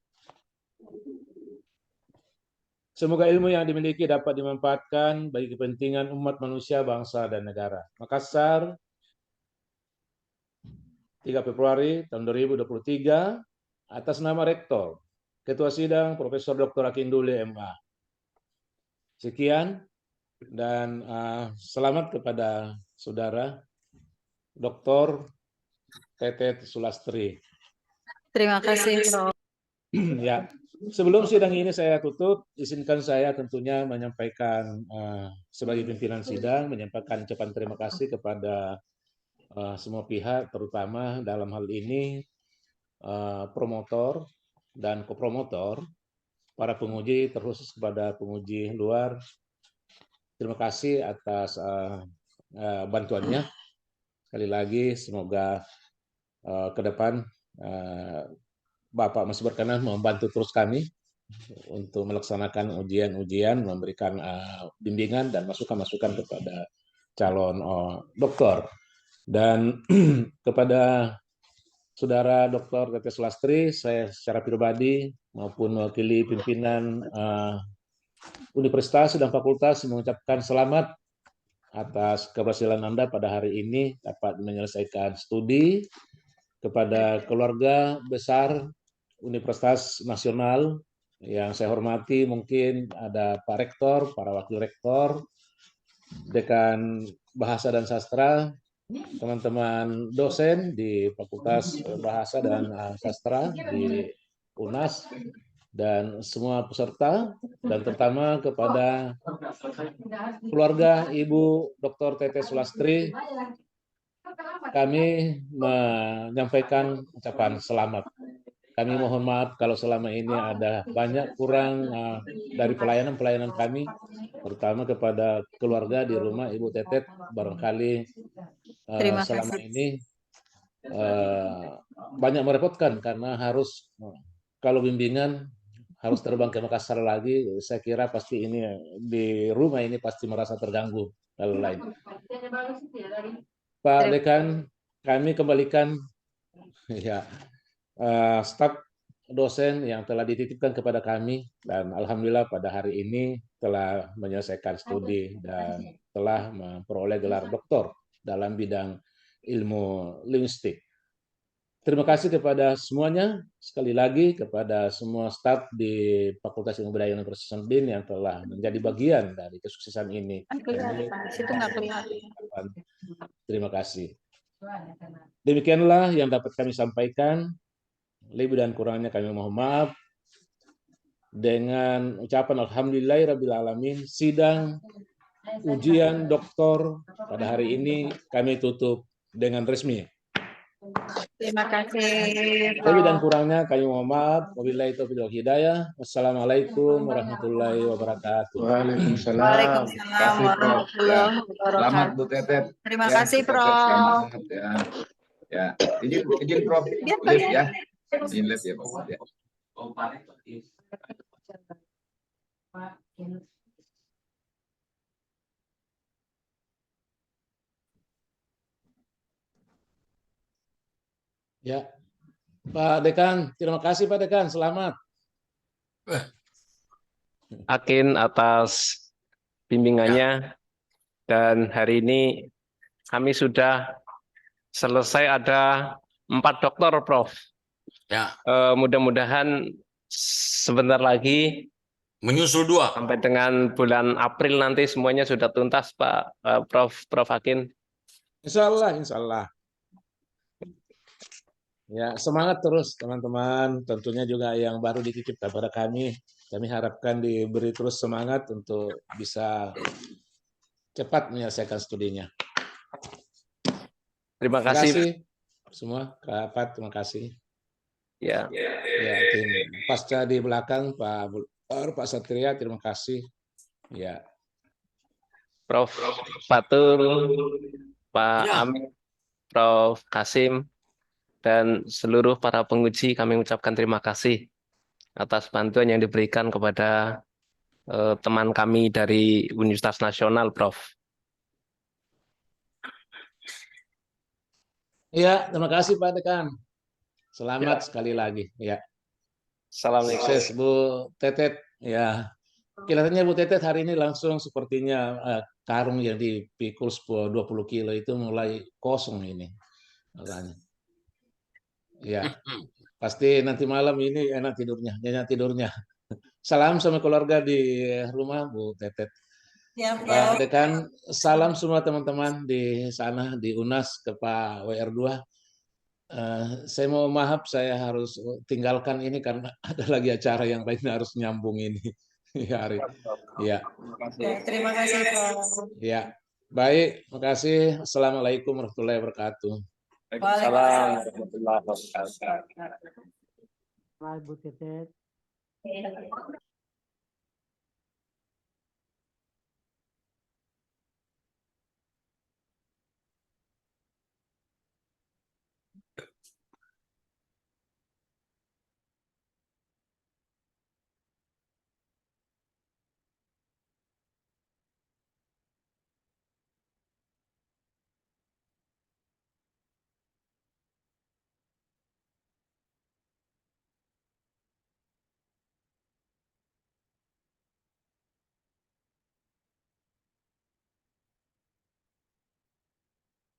Semoga ilmu yang dimiliki dapat dimanfaatkan bagi kepentingan umat manusia, bangsa, dan negara. Makassar, 3 Februari tahun 2023, atas nama Rektor, Ketua Sidang Profesor Dr. Akinduli MA. Sekian, dan selamat kepada Saudara Dr. Tetet Sulastri. Terima kasih, Prof. Ya. Sebelum sidang ini saya tutup, izinkan saya tentunya menyampaikan sebagai pimpinan sidang, menyampaikan ucapan terima kasih kepada semua pihak, terutama dalam hal ini promotor dan kopromotor, para penguji, terkhusus kepada penguji luar. Terima kasih atas bantuannya. Sekali lagi, semoga ke depan Bapak masih berkenan membantu terus kami untuk melaksanakan ujian-ujian, memberikan bimbingan dan masukan-masukan kepada calon doktor. Dan kepada Saudara Dr. Tetet Sulastri, saya secara pribadi maupun mewakili pimpinan universitas dan fakultas mengucapkan selamat atas keberhasilan Anda pada hari ini dapat menyelesaikan studi. Kepada keluarga besar Universitas Nasional yang saya hormati, mungkin ada Pak Rektor, para Wakil Rektor, Dekan Bahasa dan Sastra, teman-teman dosen di Fakultas Bahasa dan Sastra di UNAS, dan semua peserta, dan terutama kepada keluarga Ibu Dr. Tetet Sulastri, kami menyampaikan ucapan selamat. Kami mohon maaf kalau selama ini ada banyak kurang dari pelayanan kami, terutama kepada keluarga di rumah Ibu Tetet. Barangkali selama ini banyak merepotkan karena harus, kalau bimbingan harus terbang ke Makassar lagi. Saya kira pasti ini di rumah ini pasti merasa terganggu dan lain. Pak Dekan, kami kembalikan ya staf dosen yang telah dititipkan kepada kami, dan alhamdulillah pada hari ini telah menyelesaikan studi dan telah memperoleh gelar doktor dalam bidang ilmu linguistik. Terima kasih kepada semuanya, sekali lagi kepada semua staf di Fakultas Ilmu Budaya Universitas Hasanuddin yang telah menjadi bagian dari kesuksesan ini. Terima kasih. Demikianlah yang dapat kami sampaikan. Lebih dan kurangnya kami mohon maaf. Dengan ucapan alhamdulillahirrabbilalamin, sidang ujian doktor pada hari ini kami tutup dengan resmi. Terima kasih, Lebih dan Prof. kurangnya kami mohon maaf. Wabillahi taufiq wal hidayah. Wassalamualaikum warahmatullahi wabarakatuh. Waalaikumsalam. Waalaikumsalam Kasih, Prof. warahmatullahi Selamat wabarakatuh. Bu Tetet. Terima Ya, kasih, Bu Tetet, Prof. selamat ya. Ya, izin Prof. Live ya. Izin live ya, Pak. Ya. Ya, Pak Dekan, terima kasih Pak Dekan, selamat. Akin atas bimbingannya, dan hari ini kami sudah selesai, ada 4 dokter, Prof. Ya, Mudah-mudahan sebentar lagi menyusul 2. sampai dengan bulan April nanti semuanya sudah tuntas, Pak Prof Akin. Insya Allah. Ya, semangat terus teman-teman. Tentunya juga yang baru dititip kepada kami. Kami harapkan diberi terus semangat untuk bisa cepat menyelesaikan studinya. Terima kasih semua, Kak Pat, terima kasih. ya. Ya, tim pasca di belakang Pak Satria, terima kasih. Ya. Prof Fatul, Pak Ya. Amin, Prof Kasim, dan seluruh para penguji, kami ucapkan terima kasih atas bantuan yang diberikan kepada teman kami dari Universitas Nasional, Prof. Iya, terima kasih Pak Dekan. Selamat sekali lagi. Ya. Assalamualaikum. Sukses Bu Tetet. Ya. Kelihatannya Bu Tetet hari ini langsung sepertinya karung yang dipikul 20 kilo itu mulai kosong ini. Makanya. Ya. Pasti nanti malam ini enak tidurnya. Salam sama keluarga di rumah Bu Tetet. Pak Dekan, salam semua teman-teman di sana di UNAS ke Pak WR2. Saya mau maaf, saya harus tinggalkan ini karena ada lagi acara yang lain harus nyambung ini. Hari. Ya. Terima kasih, Prof. Ya. Baik, makasih. Assalamualaikum warahmatullahi wabarakatuh. Waalaikumsalam warahmatullahi wabarakatuh. Baik, Bu Tetet.